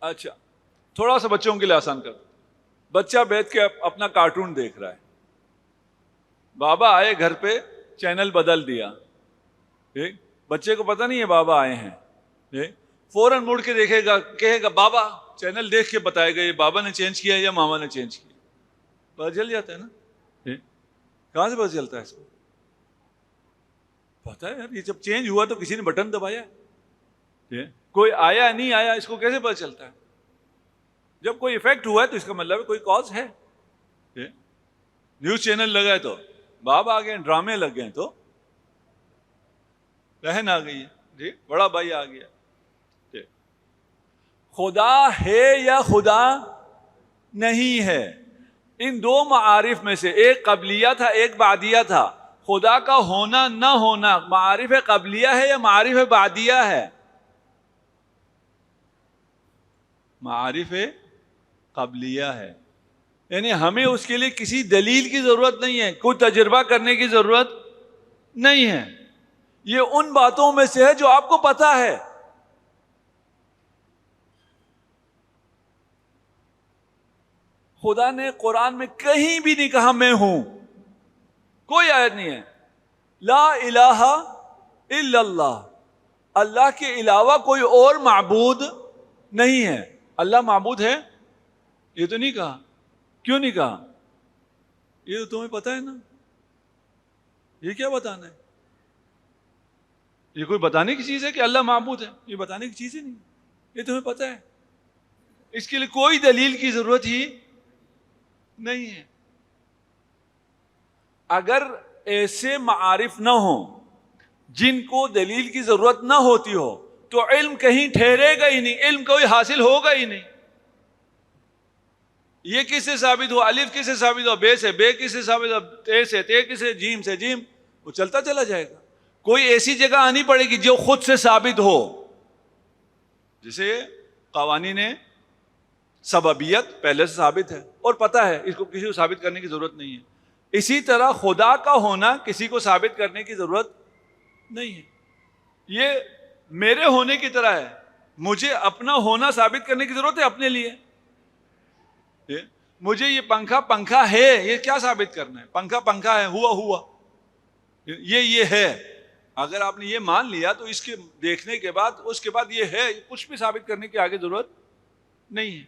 اچھا, تھوڑا سا بچوں کے لیے آسان کر. بچہ بیٹھ کے اپنا کارٹون دیکھ رہا ہے, بابا آئے گھر پہ, چینل بدل دیا. بچے کو پتہ نہیں ہے بابا آئے ہیں, فوراً مڑ کے دیکھے گا, کہے گا بابا, چینل دیکھ کے بتائے گا یہ بابا نے چینج کیا یا ماما نے چینج کیا. پتہ چل جاتا ہے نا. کہاں سے پتہ چلتا ہے اس کو؟ پتا ہے یار, یہ جب چینج ہوا تو کسی نے بٹن دبایا, کوئی آیا نہیں آیا, اس کو کیسے پتہ چلتا ہے؟ جب کوئی ایفیکٹ ہوا ہے تو اس کا مطلب ہے کوئی کاز ہے. نیوز چینل لگا ہے تو باپ آ گئے, ڈرامے لگ گئے تو بہن آ گئی ہے جی, بڑا بھائی آ گیا. خدا ہے یا خدا نہیں ہے, ان دو معارف میں سے ایک قبلیہ تھا ایک بعدیہ تھا. خدا کا ہونا نہ ہونا معارف قبلیہ ہے یا معارف بعدیہ ہے؟ معارف قبلیہ ہے. یعنی ہمیں اس کے لیے کسی دلیل کی ضرورت نہیں ہے, کوئی تجربہ کرنے کی ضرورت نہیں ہے. یہ ان باتوں میں سے ہے جو آپ کو پتا ہے. خدا نے قرآن میں کہیں بھی نہیں کہا میں ہوں, کوئی آیت نہیں ہے. لا الہ الا اللہ, اللہ کے علاوہ کوئی اور معبود نہیں ہے. اللہ معبود ہے یہ تو نہیں کہا. کیوں نہیں کہا؟ یہ تو تمہیں پتا ہے نا. یہ کیا بتانا ہے؟ یہ کوئی بتانے کی چیز ہے کہ اللہ معبود ہے؟ یہ بتانے کی چیز ہی نہیں, یہ تمہیں پتا ہے. اس کے لیے کوئی دلیل کی ضرورت ہی نہیں ہے. اگر ایسے معارف نہ ہوں جن کو دلیل کی ضرورت نہ ہوتی ہو تو علم کہیں ٹھہرے گا ہی نہیں, علم کوئی حاصل ہوگا ہی نہیں. یہ کس سے ثابت ہوا؟ الف کس سے ثابت ہوا؟ بے سے. بے کس سے ثابت ہوا؟ تے سے. تے کس سے؟ جیم سے. جیم. وہ چلتا چلا جائے گا. کوئی ایسی جگہ آنی پڑے گی جو خود سے ثابت ہو, جسے قوانین سببیت پہلے سے ثابت ہے اور پتہ ہے, اس کو کسی کو ثابت کرنے کی ضرورت نہیں ہے. اسی طرح خدا کا ہونا کسی کو ثابت کرنے کی ضرورت نہیں ہے. یہ میرے ہونے کی طرح ہے, مجھے اپنا ہونا ثابت کرنے کی ضرورت ہے اپنے لیے. مجھے یہ پنکھا ہے, یہ کیا ثابت کرنا ہے؟ پنکھا ہے, ہوا یہ ہے. اگر آپ نے یہ مان لیا تو اس کے دیکھنے کے بعد اس کے بعد یہ ہے, کچھ بھی ثابت کرنے کی آگے ضرورت نہیں ہے.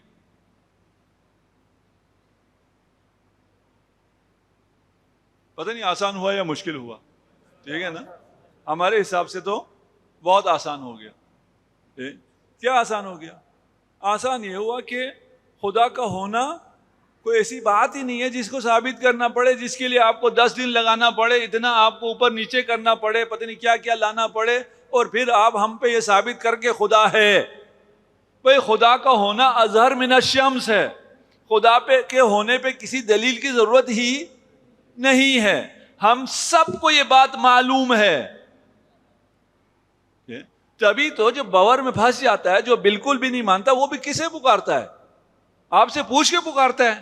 پتہ نہیں آسان ہوا یا مشکل ہوا, ٹھیک ہے نا؟ ہمارے حساب سے تو بہت آسان ہو گیا. کیا آسان ہو گیا؟ آسان یہ ہوا کہ خدا کا ہونا کوئی ایسی بات ہی نہیں ہے جس کو ثابت کرنا پڑے، جس کے لیے آپ کو 10 دن لگانا پڑے، اتنا آپ کو اوپر نیچے کرنا پڑے، پتہ نہیں کیا کیا لانا پڑے، اور پھر آپ ہم پہ یہ ثابت کر کے خدا ہے. بھئی خدا کا ہونا اظہر من الشمس ہے. خدا پہ کے ہونے پہ کسی دلیل کی ضرورت ہی نہیں ہے. ہم سب کو یہ بات معلوم ہے. تبھی تو جو باور میں پھنس جاتا ہے، جو بالکل بھی نہیں مانتا، وہ بھی کسے پکارتا ہے؟ آپ سے پوچھ کے پکارتا ہے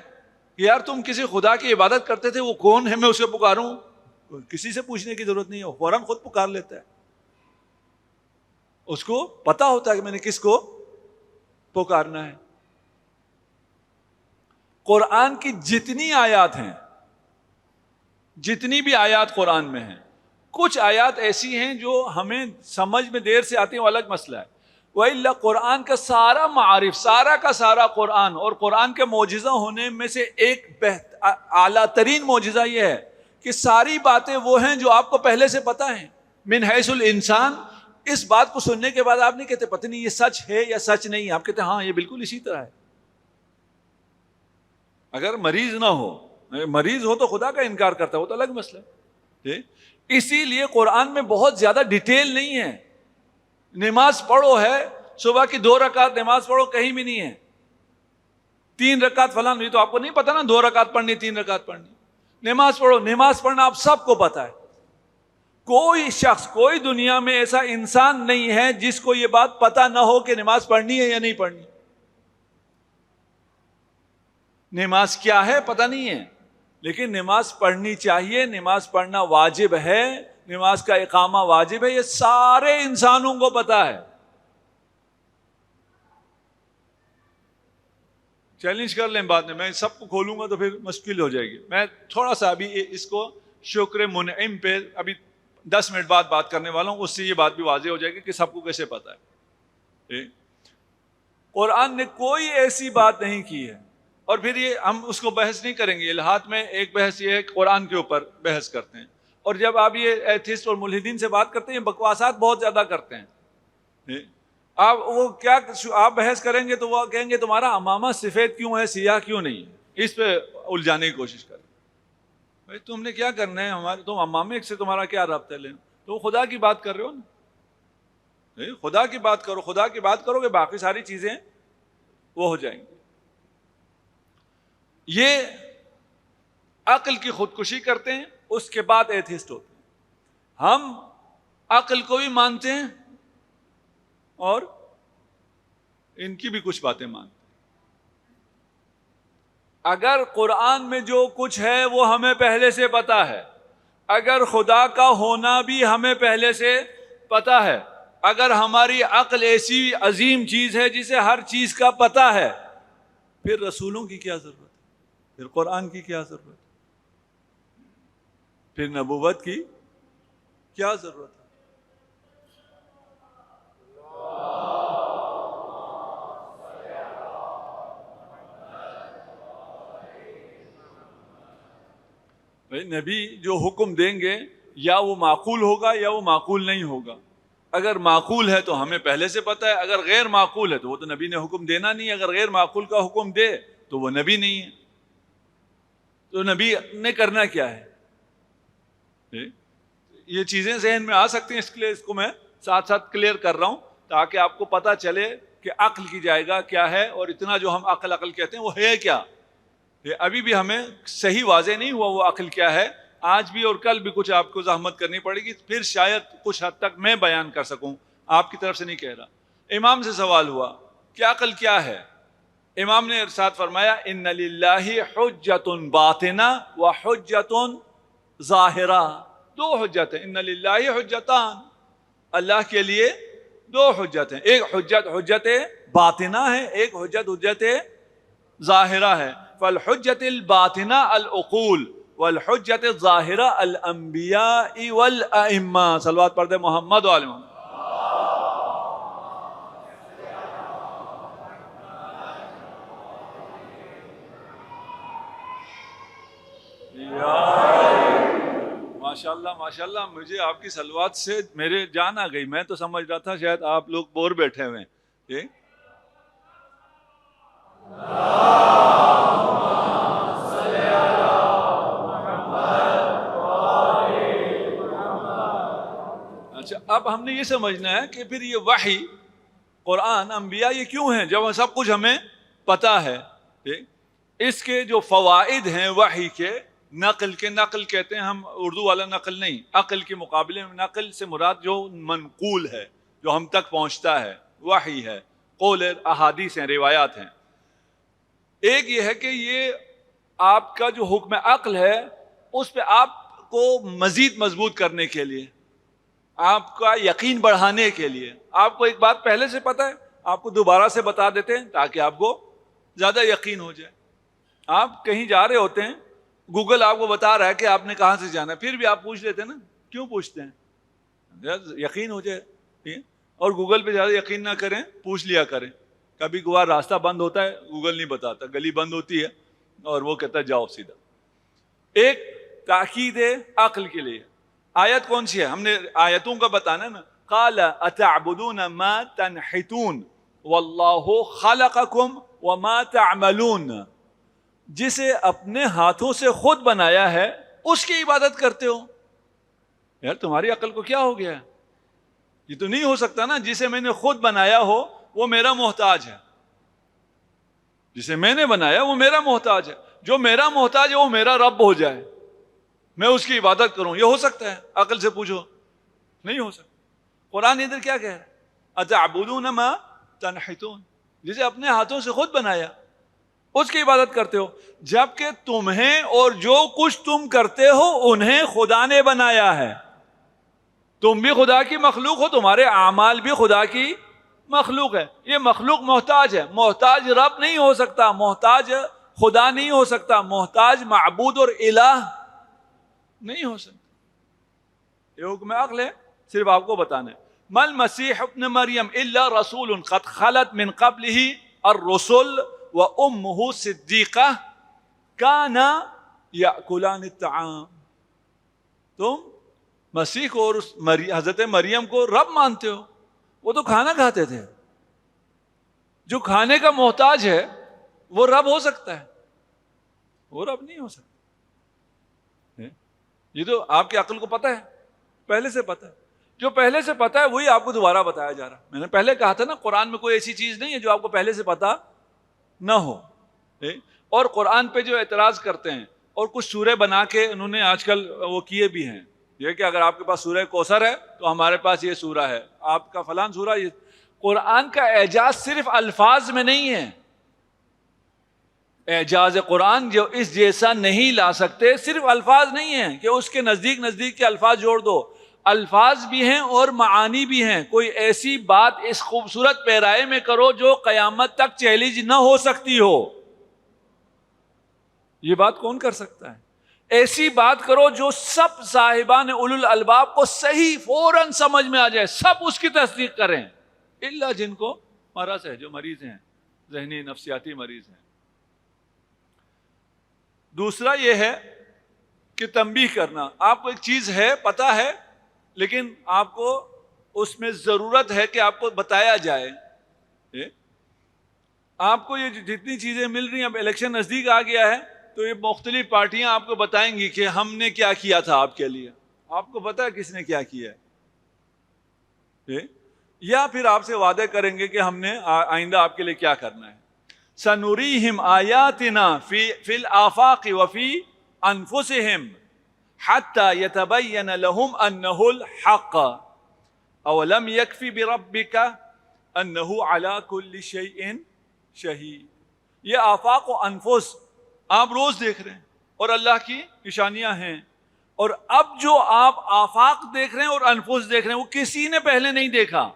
کہ یار تم کسی خدا کی عبادت کرتے تھے، وہ کون ہے میں اسے پکاروں؟ کسی سے پوچھنے کی ضرورت نہیں ہے، فوراً خود پکار لیتا ہے. اس کو پتا ہوتا ہے کہ میں نے کس کو پکارنا ہے. قرآن کی جتنی آیات ہیں، جتنی بھی آیات قرآن میں ہیں، کچھ آیات ایسی ہیں جو ہمیں سمجھ میں دیر سے آتی ہیں، وہ الگ مسئلہ ہے. وَإِلَّا قرآن کا سارا معارف، سارا کا سارا قرآن، اور قرآن کے معجزہ ہونے میں سے ایک اعلیٰ ترین معجزہ یہ ہے کہ ساری باتیں وہ ہیں جو آپ کو پہلے سے پتہ ہیں. من حیث الانسان، اس بات کو سننے کے بعد آپ نہیں کہتے پتہ نہیں یہ سچ ہے یا سچ نہیں، آپ کہتے ہاں یہ بالکل اسی طرح ہے. اگر مریض نہ ہو، مریض ہو تو خدا کا انکار کرتا ہے، وہ تو الگ مسئلہ ہے. اسی لیے قرآن میں بہت زیادہ ڈیٹیل نہیں ہے. نماز پڑھو ہے، صبح کی 2 رکعت نماز پڑھو، کہیں بھی نہیں ہے 3 رکعت فلاں، نہیں تو آپ کو نہیں پتا نا 2 رکعت پڑھنی 3 رکعت پڑھنی. نماز پڑھو، نماز پڑھنا آپ سب کو پتا ہے. کوئی شخص، کوئی دنیا میں ایسا انسان نہیں ہے جس کو یہ بات پتا نہ ہو کہ نماز پڑھنی ہے یا نہیں پڑھنی. نماز کیا ہے پتہ نہیں ہے، لیکن نماز پڑھنی چاہیے، نماز پڑھنا واجب ہے، نماز کا اقامہ واجب ہے، یہ سارے انسانوں کو پتا ہے. چیلنج کر لیں بعد میں سب کو کھولوں گا تو پھر مشکل ہو جائے گی. میں تھوڑا سا ابھی اس کو شکر منعم پہ ابھی 10 منٹ بعد بات کرنے والا ہوں، اس سے یہ بات بھی واضح ہو جائے گی کہ سب کو کیسے پتا ہے. قرآن نے کوئی ایسی بات نہیں کی ہے. اور پھر یہ ہم اس کو بحث نہیں کریں گے. الہات میں ایک بحث یہ ہے کہ قرآن کے اوپر بحث کرتے ہیں، اور جب آپ یہ ایتھسٹ اور ملحدین سے بات کرتے ہیں بکواسات بہت زیادہ کرتے ہیں. آپ وہ کیا آپ بحث کریں گے تو وہ کہیں گے تمہارا امامہ سفید کیوں ہے، سیاہ کیوں نہیں ہے. اس پہ الجھانے کی کوشش کریں. بھائی تم نے کیا کرنا ہے، ہمارے تم امامے سے تمہارا کیا رابطہ ہے؟ تو خدا کی بات کر رہے ہو نا، خدا کی بات کرو. خدا کی بات کرو گے باقی ساری چیزیں وہ ہو جائیں گی. یہ عقل کی خودکشی کرتے ہیں، اس کے بعد ایتھسٹ ہوتے ہیں. ہم عقل کو بھی مانتے ہیں اور ان کی بھی کچھ باتیں مانتے ہیں. اگر قرآن میں جو کچھ ہے وہ ہمیں پہلے سے پتا ہے، اگر خدا کا ہونا بھی ہمیں پہلے سے پتا ہے، اگر ہماری عقل ایسی عظیم چیز ہے جسے ہر چیز کا پتا ہے، پھر رسولوں کی کیا ضرورت ہے، پھر قرآن کی کیا ضرورت ہے، پھر نبوت کی کیا ضرورت ہے. نبی جو حکم دیں گے یا وہ معقول ہوگا یا وہ معقول نہیں ہوگا. اگر معقول ہے تو ہمیں پہلے سے پتا ہے، اگر غیر معقول ہے تو وہ تو نبی نے حکم دینا نہیں. اگر غیر معقول کا حکم دے تو وہ نبی نہیں ہے. تو نبی نے کرنا کیا ہے؟ یہ چیزیں ذہن میں آ سکتی ہیں، اس کے لیے اس کو میں ساتھ ساتھ کلیئر کر رہا ہوں تاکہ آپ کو پتا چلے کہ عقل کی جائے گا کیا ہے، اور اتنا جو ہم عقل کہتے ہیں وہ ہے کیا. ابھی بھی ہمیں صحیح واضح نہیں ہوا وہ عقل کیا ہے. آج بھی اور کل بھی کچھ آپ کو زحمت کرنی پڑے گی، پھر شاید کچھ حد تک میں بیان کر سکوں. آپ کی طرف سے نہیں کہہ رہا. امام سے سوال ہوا کہ عقل کیا ہے. امام نے ارشاد فرمایا ان للہ حجت باطنہ و حجت ظاہرہ. 2 حجت ہیں. ان للہ حجتان، اللہ کے لیے 2 حجت ہیں. ایک حجت باطنہ ہے، ایک حجت ظاہرہ ہے. فالحجت الباطنہ العقول والحجت الظاہرہ الانبیاء والائمہ. صلوات پڑھ دے محمد و آل محمد. ماشاءاللہ ماشاءاللہ، مجھے آپ کی صلوات سے میرے جان آ گئی. میں تو سمجھ رہا تھا شاید آپ لوگ بور بیٹھے ہوئے ہیں. اچھا، اب ہم نے یہ سمجھنا ہے کہ پھر یہ وحی، قرآن، انبیاء یہ کیوں ہیں جب سب کچھ ہمیں پتا ہے. اس کے جو فوائد ہیں وحی کے، نقل کہتے ہیں ہم، اردو والا نقل نہیں، عقل کے مقابلے میں نقل سے مراد جو منقول ہے، جو ہم تک پہنچتا ہے، وحی ہے، قول احادیث ہیں، روایات ہیں. ایک یہ ہے کہ یہ آپ کا جو حکم عقل ہے اس پہ آپ کو مزید مضبوط کرنے کے لیے، آپ کا یقین بڑھانے کے لیے. آپ کو ایک بات پہلے سے پتہ ہے، آپ کو دوبارہ سے بتا دیتے ہیں تاکہ آپ کو زیادہ یقین ہو جائے. آپ کہیں جا رہے ہوتے ہیں، گوگل آپ کو بتا رہا ہے کہ آپ نے کہاں سے جانا ہے، پھر بھی آپ پوچھ لیتے ہیں نا. کیوں پوچھتے ہیں؟ یقین ہو جائے. اور گوگل پہ زیادہ یقین نہ کریں، پوچھ لیا کریں. کبھی کبھار راستہ بند ہوتا ہے، گوگل نہیں بتاتا، گلی بند ہوتی ہے اور وہ کہتا ہے جاؤ سیدھا. ایک تاکید عقل کے لیے آیت کون سی ہے؟ ہم نے آیتوں کا بتانا نا. قال اتعبدون ما تنحتون واللہ خلقکم وما تعملون. جسے اپنے ہاتھوں سے خود بنایا ہے اس کی عبادت کرتے ہو. یار تمہاری عقل کو کیا ہو گیا ہے؟ یہ تو نہیں ہو سکتا نا جسے میں نے خود بنایا ہو وہ میرا محتاج ہے. جسے میں نے بنایا وہ میرا محتاج ہے. جو میرا محتاج ہے وہ میرا رب ہو جائے، میں اس کی عبادت کروں. یہ ہو سکتا ہے؟ عقل سے پوچھو، نہیں ہو سکتا. قرآن ادھر کیا کہہ رہا ہے؟ اتعبدون ما تنحتون، جسے اپنے ہاتھوں سے خود بنایا اس کی عبادت کرتے ہو، جبکہ تمہیں اور جو کچھ تم کرتے ہو انہیں خدا نے بنایا ہے. تم بھی خدا کی مخلوق ہو، تمہارے اعمال بھی خدا کی مخلوق ہے. یہ مخلوق محتاج ہے. محتاج رب نہیں ہو سکتا، محتاج خدا نہیں ہو سکتا، محتاج معبود اور الہ نہیں ہو سکتا. یہ حکم عقل ہے، صرف آپ کو بتانا ہے. مل مسیح ابن مریم الا رسول قد خلت من قبلہ الرسل وامہ صدیقہ کانا یاکلان الطعام. تم مسیح کو اور حضرت مریم کو رب مانتے ہو، وہ تو کھانا کھاتے تھے. جو کھانے کا محتاج ہے وہ رب ہو سکتا ہے؟ وہ رب نہیں ہو سکتا. یہ تو آپ کی عقل کو پتہ ہے، پہلے سے پتہ ہے. جو پہلے سے پتہ ہے وہی آپ کو دوبارہ بتایا جا رہا. میں نے پہلے کہا تھا نا، قرآن میں کوئی ایسی چیز نہیں ہے جو آپ کو پہلے سے پتہ نہ ہو. اور قرآن پہ جو اعتراض کرتے ہیں اور کچھ سورے بنا کے انہوں نے آج کل وہ کیے بھی ہیں، یہ کہ اگر آپ کے پاس سورہ کوثر ہے تو ہمارے پاس یہ سورہ ہے، آپ کا فلان سورہ. یہ قرآن کا اعجاز صرف الفاظ میں نہیں ہے. اعجاز قرآن جو اس جیسا نہیں لا سکتے، صرف الفاظ نہیں ہیں کہ اس کے نزدیک کے الفاظ جوڑ دو. الفاظ بھی ہیں اور معانی بھی ہیں. کوئی ایسی بات اس خوبصورت پیرائے میں کرو جو قیامت تک چیلنج نہ ہو سکتی ہو. یہ بات کون کر سکتا ہے؟ ایسی بات کرو جو سب صاحبان اولو الالباب کو صحیح فوراً سمجھ میں آ جائے، سب اس کی تصدیق کریں، الا جن کو مرض ہے، جو مریض ہیں، ذہنی نفسیاتی مریض ہیں. دوسرا یہ ہے کہ تنبیہ کرنا. آپ کو ایک چیز ہے، پتہ ہے، لیکن آپ کو اس میں ضرورت ہے کہ آپ کو بتایا جائے. آپ کو یہ جتنی چیزیں مل رہی ہیں، اب الیکشن نزدیک آ گیا ہے تو یہ مختلف پارٹیاں آپ کو بتائیں گی کہ ہم نے کیا کیا تھا آپ کے لیے. آپ کو پتہ ہے کس نے کیا کیا ہے، یا پھر آپ سے وعدے کریں گے کہ ہم نے آئندہ آپ کے لیے کیا کرنا ہے. سنوریہم آیاتنا فی الآفاق وفی انفسہم حتی یتبین لہم انہ الحق اولم یکفی بربک انہ علی کل شیء شہید. یہ آفاق و انفس آپ روز دیکھ رہے ہیں اور اللہ کی نشانیاں ہیں. اور اب جو آپ آفاق دیکھ رہے ہیں اور انفس دیکھ رہے ہیں وہ کسی نے پہلے نہیں دیکھا.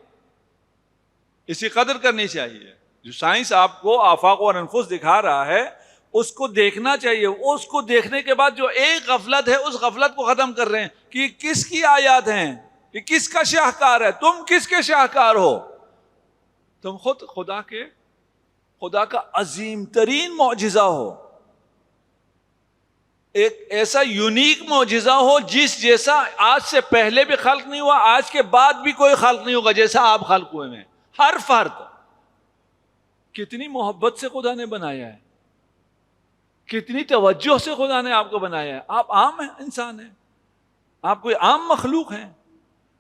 اسی قدر کرنی چاہیے. جو سائنس آپ کو آفاق اور انفس دکھا رہا ہے اس کو دیکھنا چاہیے. اس کو دیکھنے کے بعد جو ایک غفلت ہے اس غفلت کو ختم کر رہے ہیں کہ کس کی آیات ہیں، یہ کس کا شاہکار ہے. تم کس کے شاہکار ہو؟ تم خود خدا کا عظیم ترین معجزہ ہو. ایک ایسا یونیک معجزہ ہو جس جیسا آج سے پہلے بھی خلق نہیں ہوا، آج کے بعد بھی کوئی خلق نہیں ہوگا جیسا آپ خلق ہوئے ہیں. ہر فرد کتنی محبت سے خدا نے بنایا ہے، کتنی توجہ سے خدا نے آپ کو بنایا ہے. آپ عام ہیں، انسان ہیں، آپ کوئی عام مخلوق ہیں.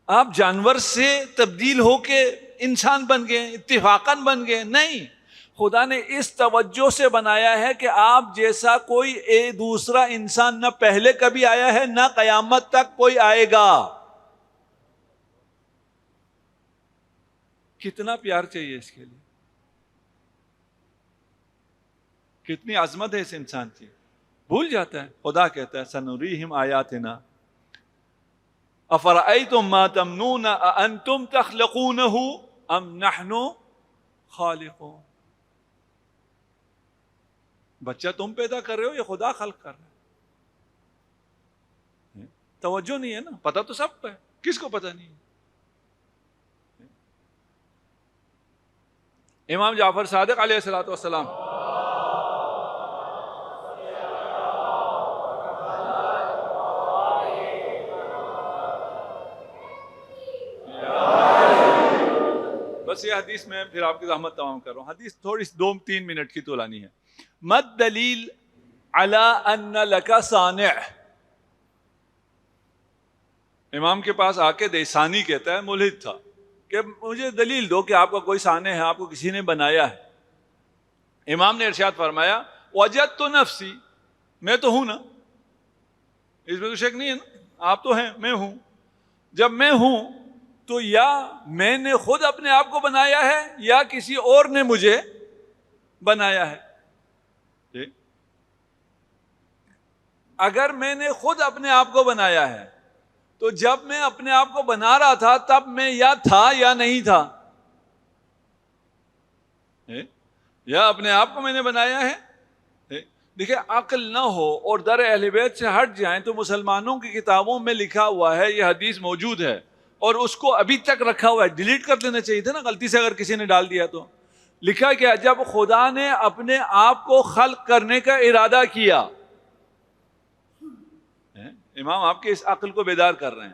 آپ جانور سے تبدیل ہو کے انسان بن گئے، اتفاقاً بن گئے؟ نہیں، خدا نے اس توجہ سے بنایا ہے کہ آپ جیسا کوئی دوسرا انسان نہ پہلے کبھی آیا ہے، نہ قیامت تک کوئی آئے گا. کتنا پیار چاہیے اس کے لیے، کتنی عظمت ہے اس انسان کی. بھول جاتا ہے. خدا کہتا ہے سنریہم آیاتنا افرأیتم ما تمنون اانتم تخلقونہ ام نحن خالقون. بچہ تم پیدا کر رہے ہو یا خدا خلق کر رہا ہے؟ توجہ نہیں ہے نا. پتہ تو سب کو ہے، کس کو پتہ نہیں ہے؟ امام جعفر صادق علیہ الصلوۃ والسلام بس یہ حدیث میں پھر آپ کی زحمت تمام کر رہا ہوں. حدیث تھوڑی 2-3 منٹ کی طولانی ہے. مد دلیل علی ان لک صانع. امام کے پاس آ کے دیسانی کہتا ہے، ملحد تھا، کہ مجھے دلیل دو کہ آپ کا کوئی صانع ہے، آپ کو کسی نے بنایا ہے. امام نے ارشاد فرمایا وجدت نفسی، میں تو ہوں نا، اس میں تو شک نہیں ہے نا، آپ تو ہیں، میں ہوں. جب میں ہوں تو یا میں نے خود اپنے آپ کو بنایا ہے یا کسی اور نے مجھے بنایا ہے. اگر میں نے خود اپنے آپ کو بنایا ہے تو جب میں اپنے آپ کو بنا رہا تھا تب میں یا تھا یا نہیں تھا. یا اپنے آپ کو میں نے بنایا ہے. دیکھیں، عقل نہ ہو اور در اہل بیت سے ہٹ جائیں تو مسلمانوں کی کتابوں میں لکھا ہوا ہے، یہ حدیث موجود ہے اور اس کو ابھی تک رکھا ہوا ہے. ڈیلیٹ کر دینا چاہیے تھا نا غلطی سے اگر کسی نے ڈال دیا تو. لکھا کیا؟ جب خدا نے اپنے آپ کو خلق کرنے کا ارادہ کیا. امام آپ کے اس عقل کو بیدار کر رہے ہیں.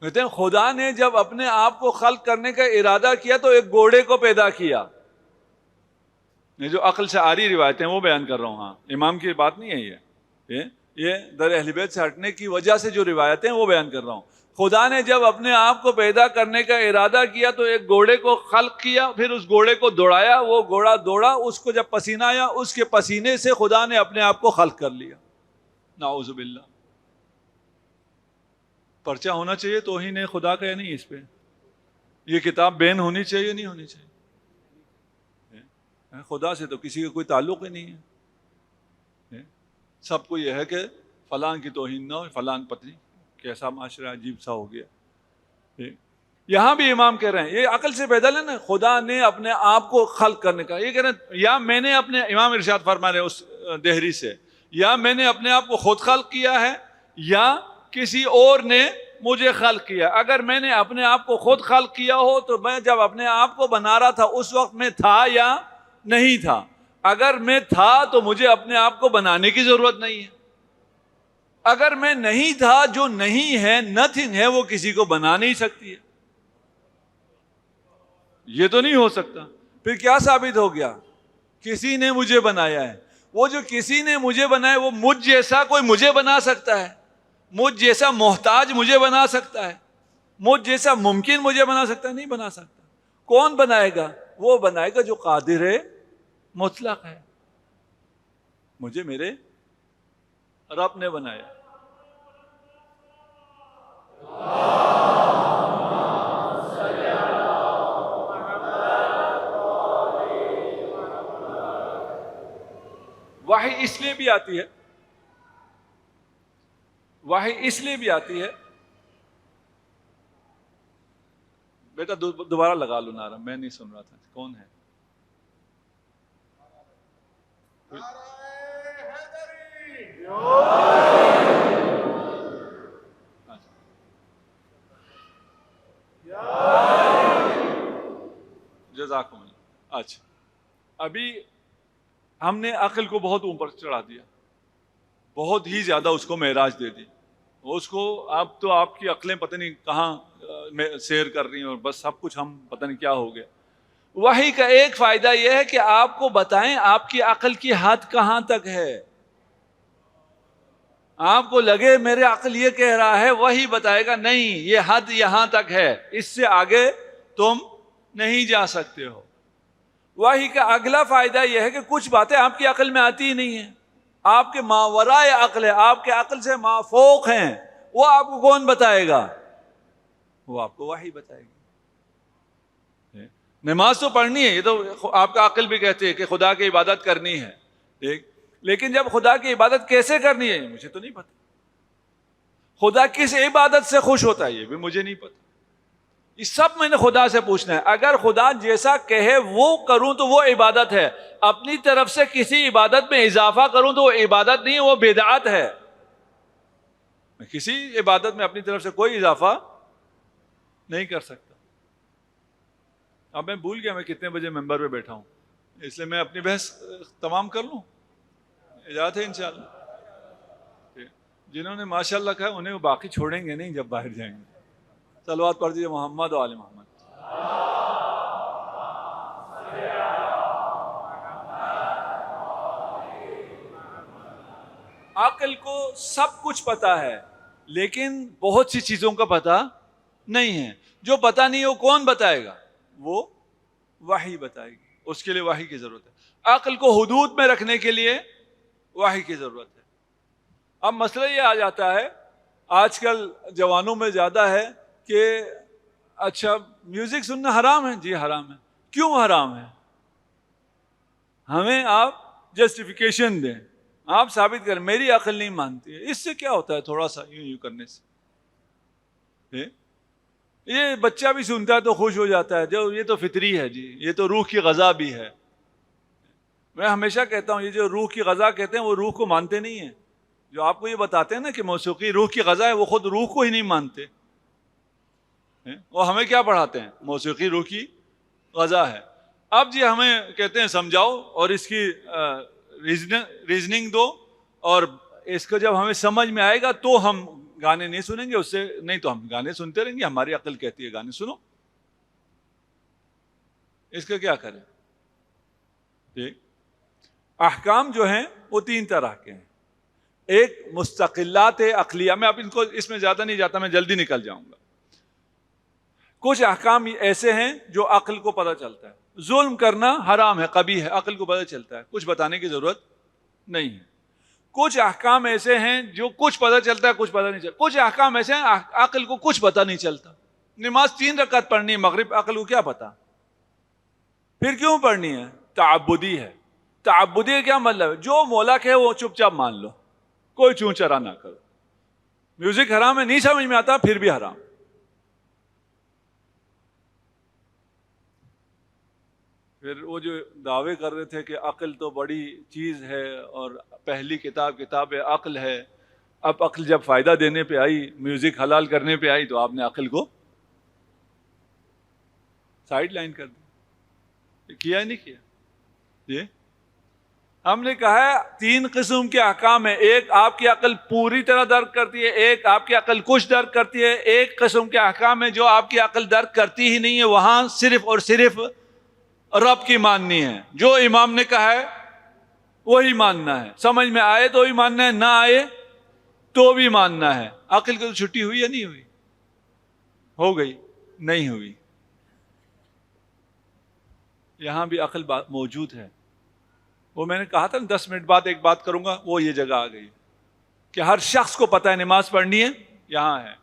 کہتے ہیں خدا نے جب اپنے آپ کو خلق کرنے کا ارادہ کیا تو ایک گھوڑے کو پیدا کیا. یہ جو عقل سے آری روایتیں وہ بیان کر رہا ہوں. ہاں، امام کی بات نہیں ہے یہ در اہل بیت سے ہٹنے کی وجہ سے جو روایتیں وہ بیان کر رہا ہوں. خدا نے جب اپنے آپ کو پیدا کرنے کا ارادہ کیا تو ایک گھوڑے کو خلق کیا، پھر اس گھوڑے کو دوڑایا، وہ گھوڑا دوڑا، اس کو جب پسینہ آیا اس کے پسینے سے خدا نے اپنے آپ کو خلق کر لیا. نعوذ باللہ. پرچہ ہونا چاہیے توہین خدا کا یا نہیں؟ اس پہ یہ کتاب بین ہونی چاہیے نہیں ہونی چاہیے؟ خدا سے تو کسی کا کوئی تعلق ہی نہیں ہے. سب کو یہ ہے کہ فلاں کی توہین نہ ہو، فلاں پتہ نہیں کیسا معاشرہ عجیب سا ہو گیا. یہاں بھی امام کہہ رہے ہیں یہ عقل سے پیدل ہے نا. خدا نے اپنے آپ کو خلق کرنے کا، یہ کہہ رہے ہیں یا میں نے اپنے، امام ارشاد فرما رہے اس دہری سے، یا میں نے اپنے آپ کو خود خلق کیا ہے یا کسی اور نے مجھے خلق کیا. اگر میں نے اپنے آپ کو خود خلق کیا ہو تو میں جب اپنے آپ کو بنا رہا تھا اس وقت میں تھا یا نہیں تھا؟ اگر میں تھا تو مجھے اپنے آپ کو بنانے کی ضرورت نہیں ہے. اگر میں نہیں تھا، جو نہیں ہے، نتھنگ ہے، وہ کسی کو بنا نہیں سکتی ہے. یہ تو نہیں ہو سکتا. پھر کیا ثابت ہو گیا؟ کسی نے مجھے بنایا ہے. وہ جو کسی نے مجھے بنایا وہ مجھ جیسا کوئی مجھے بنا سکتا ہے؟ مجھ جیسا محتاج مجھے بنا سکتا ہے؟ مجھ جیسا ممکن مجھے بنا سکتا ہے؟ نہیں بنا سکتا. کون بنائے گا؟ وہ بنائے گا جو قادر مطلق ہے. مجھے میرے رب نے بنایا. وحی اس لیے بھی آتی ہے، وحی اس لیے بھی آتی ہے. بیٹا دوبارہ لگا لو نعرہ، میں نہیں سن رہا تھا. کون ہے؟ جزاکم اللہ. اچھا، ابھی ہم نے عقل کو بہت اوپر چڑھا دیا. بہت ہی زیادہ اس کو معراج دے دی. اس کو اب تو آپ کی عقلیں پتہ نہیں کہاں سیر کر رہی ہیں اور بس سب کچھ ہم پتہ نہیں کیا ہو گیا. وحی کا ایک فائدہ یہ ہے کہ آپ کو بتائیں آپ کی عقل کی حد کہاں تک ہے. آپ کو لگے میرے عقل یہ کہہ رہا ہے, وہی بتائے گا نہیں یہ حد یہاں تک ہے, اس سے آگے تم نہیں جا سکتے ہو. وحی کا اگلا فائدہ یہ ہے کہ کچھ باتیں آپ کی عقل میں آتی ہی نہیں ہیں, آپ کے ماورائے عقل ہے, آپ کے عقل سے مافوق ہیں, وہ آپ کو کون بتائے گا؟ وہ آپ کو وحی بتائے گی. نماز تو پڑھنی ہے, یہ تو آپ کا عقل بھی کہتے ہے کہ خدا کی عبادت کرنی ہے, لیکن جب خدا کی عبادت کیسے کرنی ہے مجھے تو نہیں پتا. خدا کس عبادت سے خوش ہوتا ہے یہ بھی مجھے نہیں پتا. یہ سب میں نے خدا سے پوچھنا ہے. اگر خدا جیسا کہے وہ کروں تو وہ عبادت ہے, اپنی طرف سے کسی عبادت میں اضافہ کروں تو وہ عبادت نہیں ہے, وہ بدعت ہے. میں کسی عبادت میں اپنی طرف سے کوئی اضافہ نہیں کر سکتا. اب میں بھول گیا میں کتنے بجے ممبر پہ بیٹھا ہوں, اس لیے میں اپنی بحث تمام کر لوں. اجازت ہے انشاءاللہ. جنہوں نے ماشاءاللہ کہا انہیں وہ باقی چھوڑیں گے نہیں جب باہر جائیں گے. صلوات پڑھ دیجیے محمد و آل محمد. عقل کو سب کچھ پتا ہے لیکن بہت سی چیزوں کا پتا نہیں ہے. جو پتا نہیں ہے وہ کون بتائے گا؟ وہ وحی بتائے گی. اس کے لیے وحی کی ضرورت ہے. عقل کو حدود میں رکھنے کے لیے وحی کی ضرورت ہے. اب مسئلہ یہ آ جاتا ہے آج کل جوانوں میں زیادہ ہے کہ اچھا میوزک سننا حرام ہے. جی حرام ہے. کیوں حرام ہے؟ ہمیں آپ جسٹیفیکیشن دیں, آپ ثابت کریں. میری عقل نہیں مانتی ہے. اس سے کیا ہوتا ہے تھوڑا سا یوں کرنے سے؟ یہ بچہ بھی سنتا ہے تو خوش ہو جاتا ہے, جو یہ تو فطری ہے جی, یہ تو روح کی غذا بھی ہے. میں ہمیشہ کہتا ہوں یہ جو روح کی غذا کہتے ہیں وہ روح کو مانتے نہیں ہیں. جو آپ کو یہ بتاتے ہیں نا کہ موسیقی روح کی غذا ہے, وہ خود روح کو ہی نہیں مانتے. وہ ہمیں کیا پڑھاتے ہیں؟ موسیقی روح کی غذا ہے. اب جی ہمیں کہتے ہیں سمجھاؤ اور اس کی ریزننگ دو, اور اس کو جب ہمیں سمجھ میں آئے گا تو ہم گانے نہیں سنیں گے. اس سے نہیں تو ہم گانے سنتے رہیں گے. ہماری عقل کہتی ہے گانے سنو. اس کا کیا کریں؟ ٹھیک. احکام جو ہیں وہ تین طرح کے ہیں. ایک مستقلات عقلیہ, میں اب ان کو اس میں زیادہ نہیں جاتا, میں جلدی نکل جاؤں گا. کچھ احکام ایسے ہیں جو عقل کو پتہ چلتا ہے. ظلم کرنا حرام ہے, قبیح ہے, عقل کو پتہ چلتا ہے, کچھ بتانے کی ضرورت نہیں ہے. کچھ احکام ایسے ہیں جو کچھ پتہ چلتا ہے کچھ پتہ نہیں چلتا. کچھ احکام ایسے ہیں عقل کو کچھ پتہ نہیں چلتا. نماز 3 رکعت پڑھنی ہے مغرب, عقل کو کیا پتہ؟ پھر کیوں پڑھنی ہے؟ تعبدی ہے. تعبدی کا کیا مطلب ہے؟ جو مولا کہے وہ چپ چاپ مان لو, کوئی چون چرا نہ کرو. میوزک حرام ہے, نہیں سمجھ میں آتا پھر بھی حرام. پھر وہ جو دعوے کر رہے تھے کہ عقل تو بڑی چیز ہے اور پہلی کتاب عقل ہے, اب عقل جب فائدہ دینے پہ آئی, میوزک حلال کرنے پہ آئی, تو آپ نے عقل کو سائیڈ لائن کر دی. کیا ہی نہیں کیا. جی ہم نے کہا ہے 3 قسم کے احکام ہیں. ایک آپ کی عقل پوری طرح درک کرتی ہے, ایک آپ کی عقل کچھ درک کرتی ہے, ایک قسم کے احکام ہے جو آپ کی عقل درک کرتی ہی نہیں ہے. وہاں صرف اور صرف رب کی ماننی ہے. جو امام نے کہا ہے وہی ماننا ہے. سمجھ میں آئے تو بھی ماننا ہے, نہ آئے تو بھی ماننا ہے. عقل کی تو چھٹی ہوئی یا نہیں ہوئی؟ ہو گئی؟ نہیں ہوئی. یہاں بھی عقل موجود ہے. وہ میں نے کہا تھا 10 منٹ بعد ایک بات کروں گا, وہ یہ جگہ آ گئی کہ ہر شخص کو پتہ ہے نماز پڑھنی ہے. یہاں ہے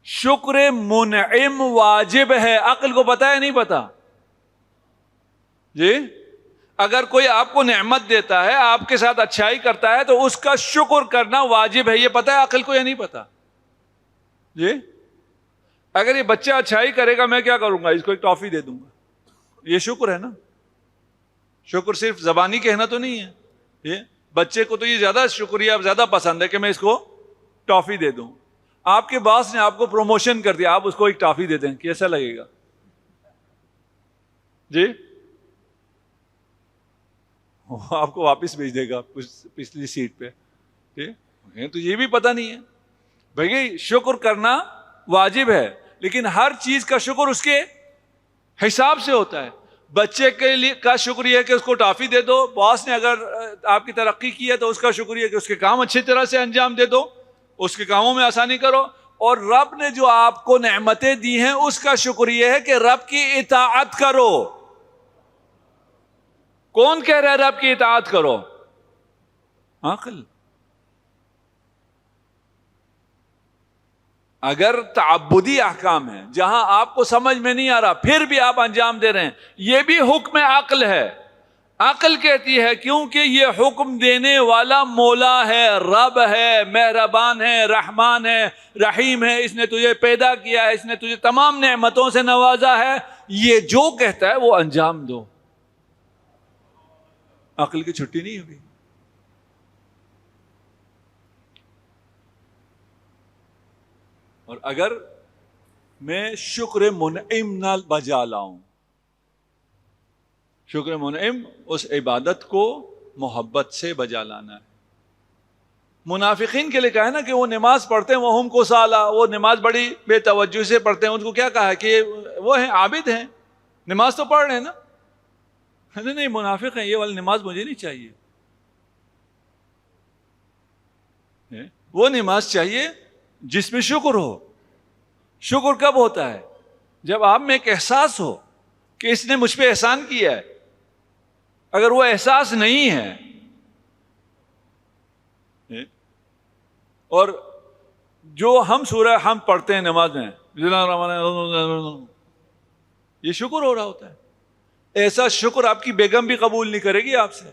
شکر منعم واجب ہے. عقل کو پتہ ہے نہیں پتہ؟ جی اگر کوئی آپ کو نعمت دیتا ہے, آپ کے ساتھ اچھائی کرتا ہے, تو اس کا شکر کرنا واجب ہے. یہ پتہ ہے عقل کو یا نہیں پتہ؟ جی اگر یہ بچہ اچھائی کرے گا میں کیا کروں گا؟ اس کو ایک ٹافی دے دوں گا. یہ شکر ہے نا. شکر صرف زبانی کہنا تو نہیں ہے. یہ بچے کو تو یہ زیادہ شکریہ زیادہ پسند ہے کہ میں اس کو ٹافی دے دوں. آپ کے باس نے آپ کو پروموشن کر دیا, آپ اس کو ایک ٹافی دے دیں, کیسا لگے گا؟ جی آپ کو واپس بھیج دے گا پچھلی سیٹ پہ. تو یہ بھی پتہ نہیں ہے بھائی شکر کرنا واجب ہے، لیکن ہر چیز کا شکر اس کے حساب سے ہوتا ہے. بچے کے لیے کا شکریہ کہ اس کو ٹافی دے دو، باس نے اگر آپ کی ترقی کی ہے تو اس کا شکریہ کہ اس کے کام اچھی طرح سے انجام دے دو، اس کے کاموں میں آسانی کرو. اور رب نے جو آپ کو نعمتیں دی ہیں اس کا شکریہ ہے کہ رب کی اطاعت کرو. کون کہہ رہا ہے رب کی اطاعت کرو؟ عقل. اگر تعبدی احکام ہیں جہاں آپ کو سمجھ میں نہیں آ رہا پھر بھی آپ انجام دے رہے ہیں، یہ بھی حکم عقل ہے. عقل کہتی ہے کیونکہ یہ حکم دینے والا مولا ہے، رب ہے، مہربان ہے، رحمان ہے، رحیم ہے، اس نے تجھے پیدا کیا ہے، اس نے تجھے تمام نعمتوں سے نوازا ہے، یہ جو کہتا ہے وہ انجام دو. عقل کی چھٹی نہیں ہوگی. اور اگر میں شکر منعم نہ بجا لاؤں، شکر منعم اس عبادت کو محبت سے بجا لانا ہے. منافقین کے لیے کہا ہے نا کہ وہ نماز پڑھتے ہیں وہ ہم کو سالا، وہ نماز بڑی بے توجہ سے پڑھتے ہیں. ان کو کیا کہا ہے کہ وہ ہیں عابد ہیں، نماز تو پڑھ رہے ہیں نا. نہیں منافق ہیں، یہ والی نماز مجھے نہیں چاہیے. وہ نماز چاہیے جس میں شکر ہو. شکر کب ہوتا ہے؟ جب آپ میں ایک احساس ہو کہ اس نے مجھ پہ احسان کیا ہے. اگر وہ احساس نہیں ہے اور جو ہم سورہ ہم پڑھتے ہیں نماز میں یہ شکر ہو رہا ہوتا ہے، ایسا شکر آپ کی بیگم بھی قبول نہیں کرے گی آپ سے.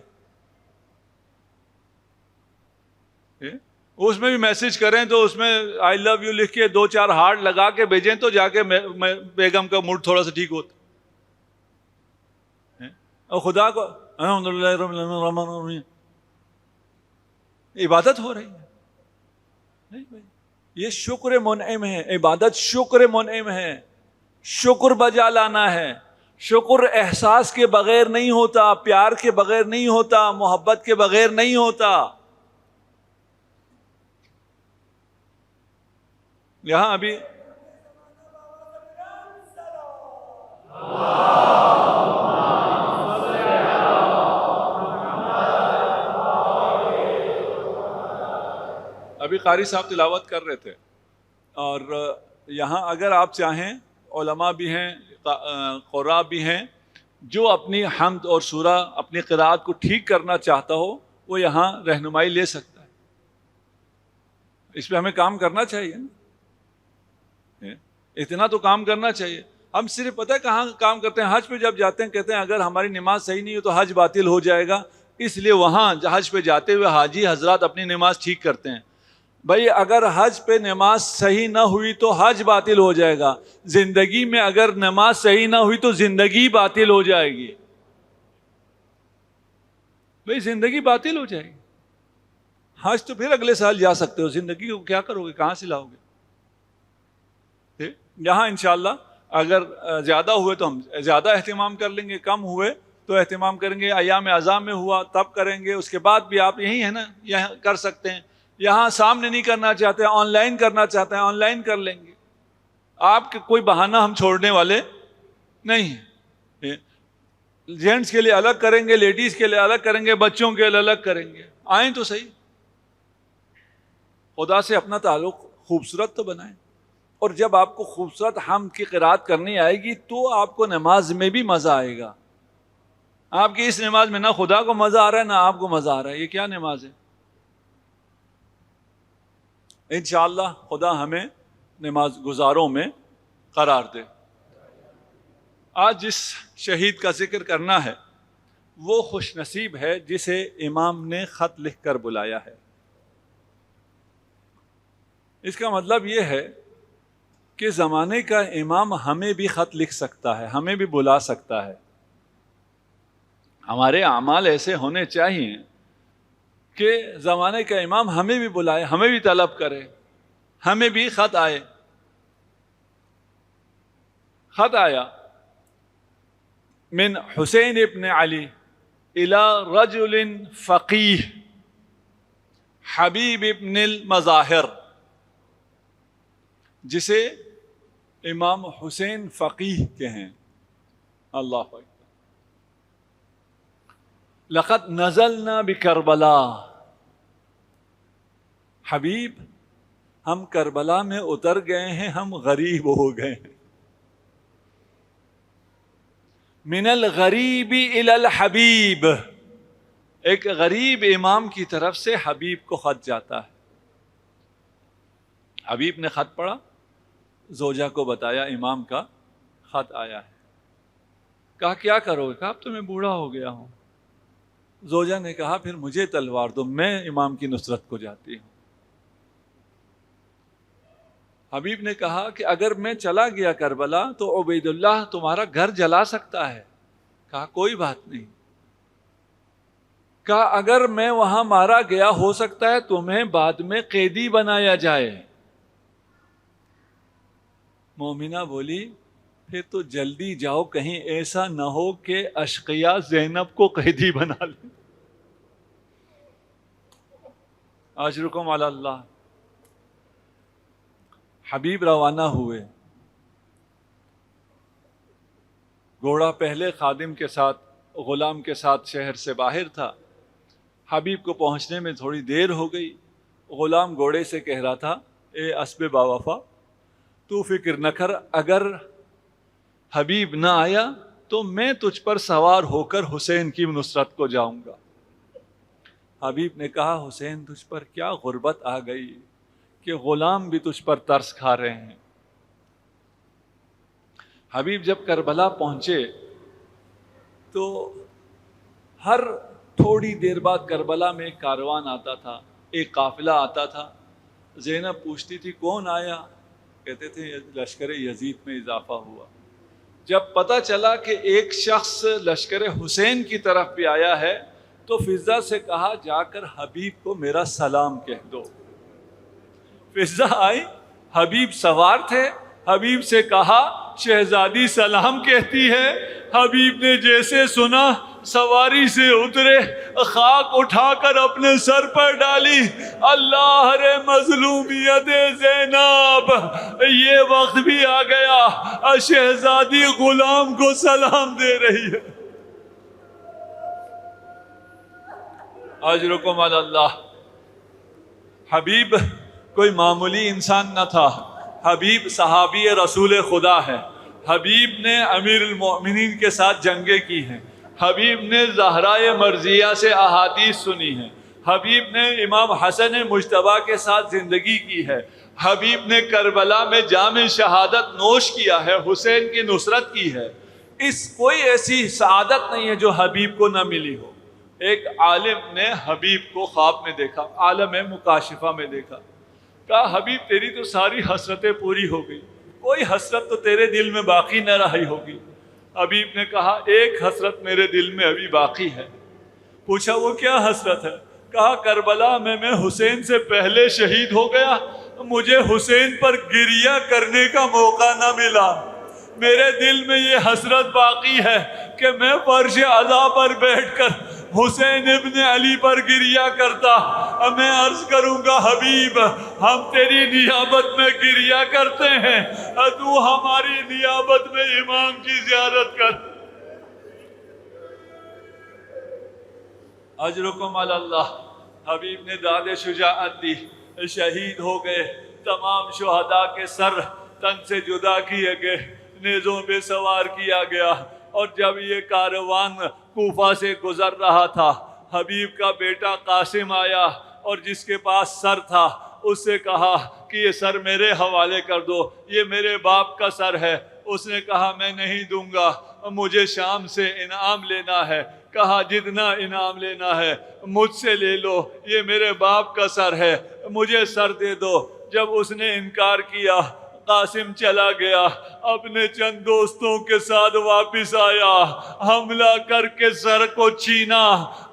اس میں بھی میسج کریں تو اس میں آئی لو یو لکھ کے 2-4 ہارٹ لگا کے بھیجیں تو جا کے بیگم کا موڈ تھوڑا سا ٹھیک ہوتا. اور خدا کو الحمدللہ رب العالمین عبادت ہو رہی ہے. نہیں بھائی، یہ شکر منعم ہے. عبادت شکر منعم ہے، شکر بجا لانا ہے. شکر احساس کے بغیر نہیں ہوتا، پیار کے بغیر نہیں ہوتا، محبت کے بغیر نہیں ہوتا. یہاں ابھی قاری صاحب تلاوت کر رہے تھے، اور یہاں اگر آپ چاہیں علماء بھی ہیں، قراء بھی ہیں، جو اپنی حمد اور سورہ اپنی قراءت کو ٹھیک کرنا چاہتا ہو وہ یہاں رہنمائی لے سکتا ہے. اس پہ ہمیں کام کرنا چاہیے نا، اتنا تو کام کرنا چاہیے. ہم صرف پتہ ہے کہاں کام کرتے ہیں؟ حج پہ جب جاتے ہیں کہتے ہیں اگر ہماری نماز صحیح نہیں ہو تو حج باطل ہو جائے گا، اس لیے وہاں حج پہ جاتے ہوئے حاجی حضرات اپنی نماز ٹھیک کرتے ہیں. بھائی اگر حج پہ نماز صحیح نہ ہوئی تو حج باطل ہو جائے گا. زندگی میں اگر نماز صحیح نہ ہوئی تو زندگی باطل ہو جائے گی. بھائی زندگی باطل ہو جائے گی. حج تو پھر اگلے سال جا سکتے ہو، زندگی کو کیا کرو گے، کہاں سے لاؤ گے؟ یہاں انشاءاللہ اگر زیادہ ہوئے تو ہم زیادہ اہتمام کر لیں گے، کم ہوئے تو اہتمام کریں گے. ایام اعظام میں ہوا تب کریں گے، اس کے بعد بھی آپ یہی ہے نا، یہاں کر سکتے ہیں. یہاں سامنے نہیں کرنا چاہتے، آن لائن کرنا چاہتے ہیں، آن لائن کر لیں گے. آپ کے کوئی بہانہ ہم چھوڑنے والے نہیں ہیں. جینٹس کے لیے الگ کریں گے، لیڈیز کے لیے الگ کریں گے، بچوں کے لیے الگ کریں گے. آئیں تو صحیح، خدا سے اپنا تعلق خوبصورت تو بنائیں. اور جب آپ کو خوبصورت حمد کی قرات کرنی آئے گی تو آپ کو نماز میں بھی مزہ آئے گا. آپ کی اس نماز میں نہ خدا کو مزہ آ رہا ہے نہ آپ کو مزہ آ رہا ہے، یہ کیا نماز ہے؟ انشاءاللہ خدا ہمیں نماز گزاروں میں قرار دے. آج جس شہید کا ذکر کرنا ہے وہ خوش نصیب ہے جسے امام نے خط لکھ کر بلایا ہے. اس کا مطلب یہ ہے کہ زمانے کا امام ہمیں بھی خط لکھ سکتا ہے، ہمیں بھی بلا سکتا ہے. ہمارے اعمال ایسے ہونے چاہیے کہ زمانے کا امام ہمیں بھی بلائے، ہمیں بھی طلب کرے، ہمیں بھی خط آئے. خط آیا من حسین ابن علی الى رجل فقیہ حبیب ابن المظاہر، جسے امام حسین فقیہ کے ہیں. اللہ اکبر. لقد نزلنا بکربلا، حبیب ہم کربلا میں اتر گئے ہیں، ہم غریب ہو گئے ہیں. من الغریب الی الحبیب، ایک غریب امام کی طرف سے حبیب کو خط جاتا ہے. حبیب نے خط پڑھا، زوجہ کو بتایا امام کا خط آیا ہے. کہا کیا کرو گے؟ کہا اب تو میں بوڑھا ہو گیا ہوں. زوجہ نے کہا پھر مجھے تلوار دو، میں امام کی نصرت کو جاتی ہوں. حبیب نے کہا کہ اگر میں چلا گیا کربلا تو عبید اللہ تمہارا گھر جلا سکتا ہے. کہا کوئی بات نہیں. کہا اگر میں وہاں مارا گیا ہو سکتا ہے تمہیں بعد میں قیدی بنایا جائے. مومنہ بولی پھر تو جلدی جاؤ، کہیں ایسا نہ ہو کہ اشقیاء زینب کو قیدی بنا لیں. اجرکم علی اللہ. حبیب روانہ ہوئے. گھوڑا پہلے خادم کے ساتھ، غلام کے ساتھ شہر سے باہر تھا. حبیب کو پہنچنے میں تھوڑی دیر ہو گئی. غلام گھوڑے سے کہہ رہا تھا اے اسب باوفا، تو فکر نہ کر، اگر حبیب نہ آیا تو میں تجھ پر سوار ہو کر حسین کی نصرت کو جاؤں گا. حبیب نے کہا حسین تجھ پر کیا غربت آ گئی کہ غلام بھی تجھ پر ترس کھا رہے ہیں. حبیب جب کربلا پہنچے تو ہر تھوڑی دیر بعد کربلا میں ایک کاروان آتا تھا، ایک قافلہ آتا تھا. زینب پوچھتی تھی کون آیا؟ کہتے تھے لشکر یزید میں اضافہ ہوا. جب پتہ چلا کہ ایک شخص لشکر حسین کی طرف بھی آیا ہے تو فضہ سے کہا جا کر حبیب کو میرا سلام کہہ دو. فضہ آئی، حبیب سوار تھے. حبیب سے کہا شہزادی سلام کہتی ہے. حبیب نے جیسے سنا سواری سے اترے، خاک اٹھا کر اپنے سر پر ڈالی. اللہ رے مظلومیت زینب، یہ وقت بھی آ گیا شہزادی غلام کو سلام دے رہی ہے. اجرکم علی اللہ. حبیب کوئی معمولی انسان نہ تھا. حبیب صحابی رسول خدا ہے. حبیب نے امیر المؤمنین کے ساتھ جنگیں کی ہیں. حبیب نے زہرائے مرضیہ سے احادیث سنی ہیں. حبیب نے امام حسن مجتبیٰ کے ساتھ زندگی کی ہے. حبیب نے کربلا میں جام شہادت نوش کیا ہے، حسین کی نصرت کی ہے. کوئی ایسی سعادت نہیں ہے جو حبیب کو نہ ملی ہو. ایک عالم نے حبیب کو خواب میں دیکھا، عالم مکاشفہ میں دیکھا. کہا حبیب تیری تو ساری حسرتیں پوری ہو گئی، کوئی حسرت تو تیرے دل میں باقی نہ رہی ہوگی. حبیب نے کہا ایک حسرت میرے دل میں ابھی باقی ہے. پوچھا وہ کیا حسرت ہے؟ کہا کربلا میں حسین سے پہلے شہید ہو گیا، مجھے حسین پر گریہ کرنے کا موقع نہ ملا. میرے دل میں یہ حسرت باقی ہے کہ میں فرش عزا پر بیٹھ کر حسین ابن علی پر گریہ کرتا. میں عرض کروں گا حبیب ہم تیری نیابت میں گریہ کرتے ہیں، تو ہماری نیابت میں امام کی زیارت کر. اجرکم علی اللہ. حبیب نے داد شجاعت دی، شہید ہو گئے. تمام شہداء کے سر تن سے جدا کیے گئے، نیزوں پہ سوار کیا گیا. اور جب یہ کاروان کوفہ سے گزر رہا تھا، حبیب کا بیٹا قاسم آیا اور جس کے پاس سر تھا اس سے کہا کہ یہ سر میرے حوالے کر دو، یہ میرے باپ کا سر ہے. اس نے کہا میں نہیں دوں گا، مجھے شام سے انعام لینا ہے. کہا جتنا انعام لینا ہے مجھ سے لے لو، یہ میرے باپ کا سر ہے، مجھے سر دے دو. جب اس نے انکار کیا قاسم چلا گیا، اپنے چند دوستوں کے ساتھ واپس آیا، حملہ کر کے سر کو چھینا.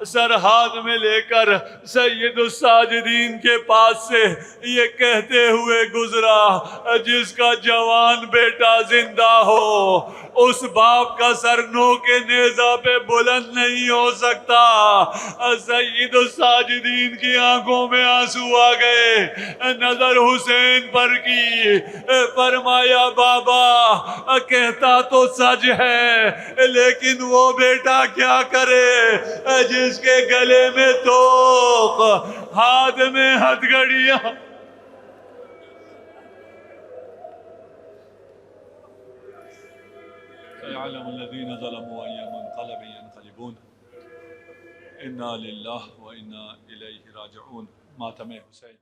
سر ہاتھ میں لے کر سید الساجدین کے پاس سے یہ کہتے ہوئے گزرا جس کا جوان بیٹا زندہ ہو اس باپ کا سر نو کے نیزہ پہ بلند نہیں ہو سکتا. سید الساجدین کی آنکھوں میں آنسو آ گئے, نظر حسین پر کی, فرمایا بابا کہتا تو سچ ہے لیکن وہ بیٹا کیا کرے جس کے گلے میں توق, ہاتھ میں ہتھکڑیاں. سيعلم الذين ظلموا أي منقلب ينقلبون. إنا لله وإنا إليه راجعون. ماتم حسین.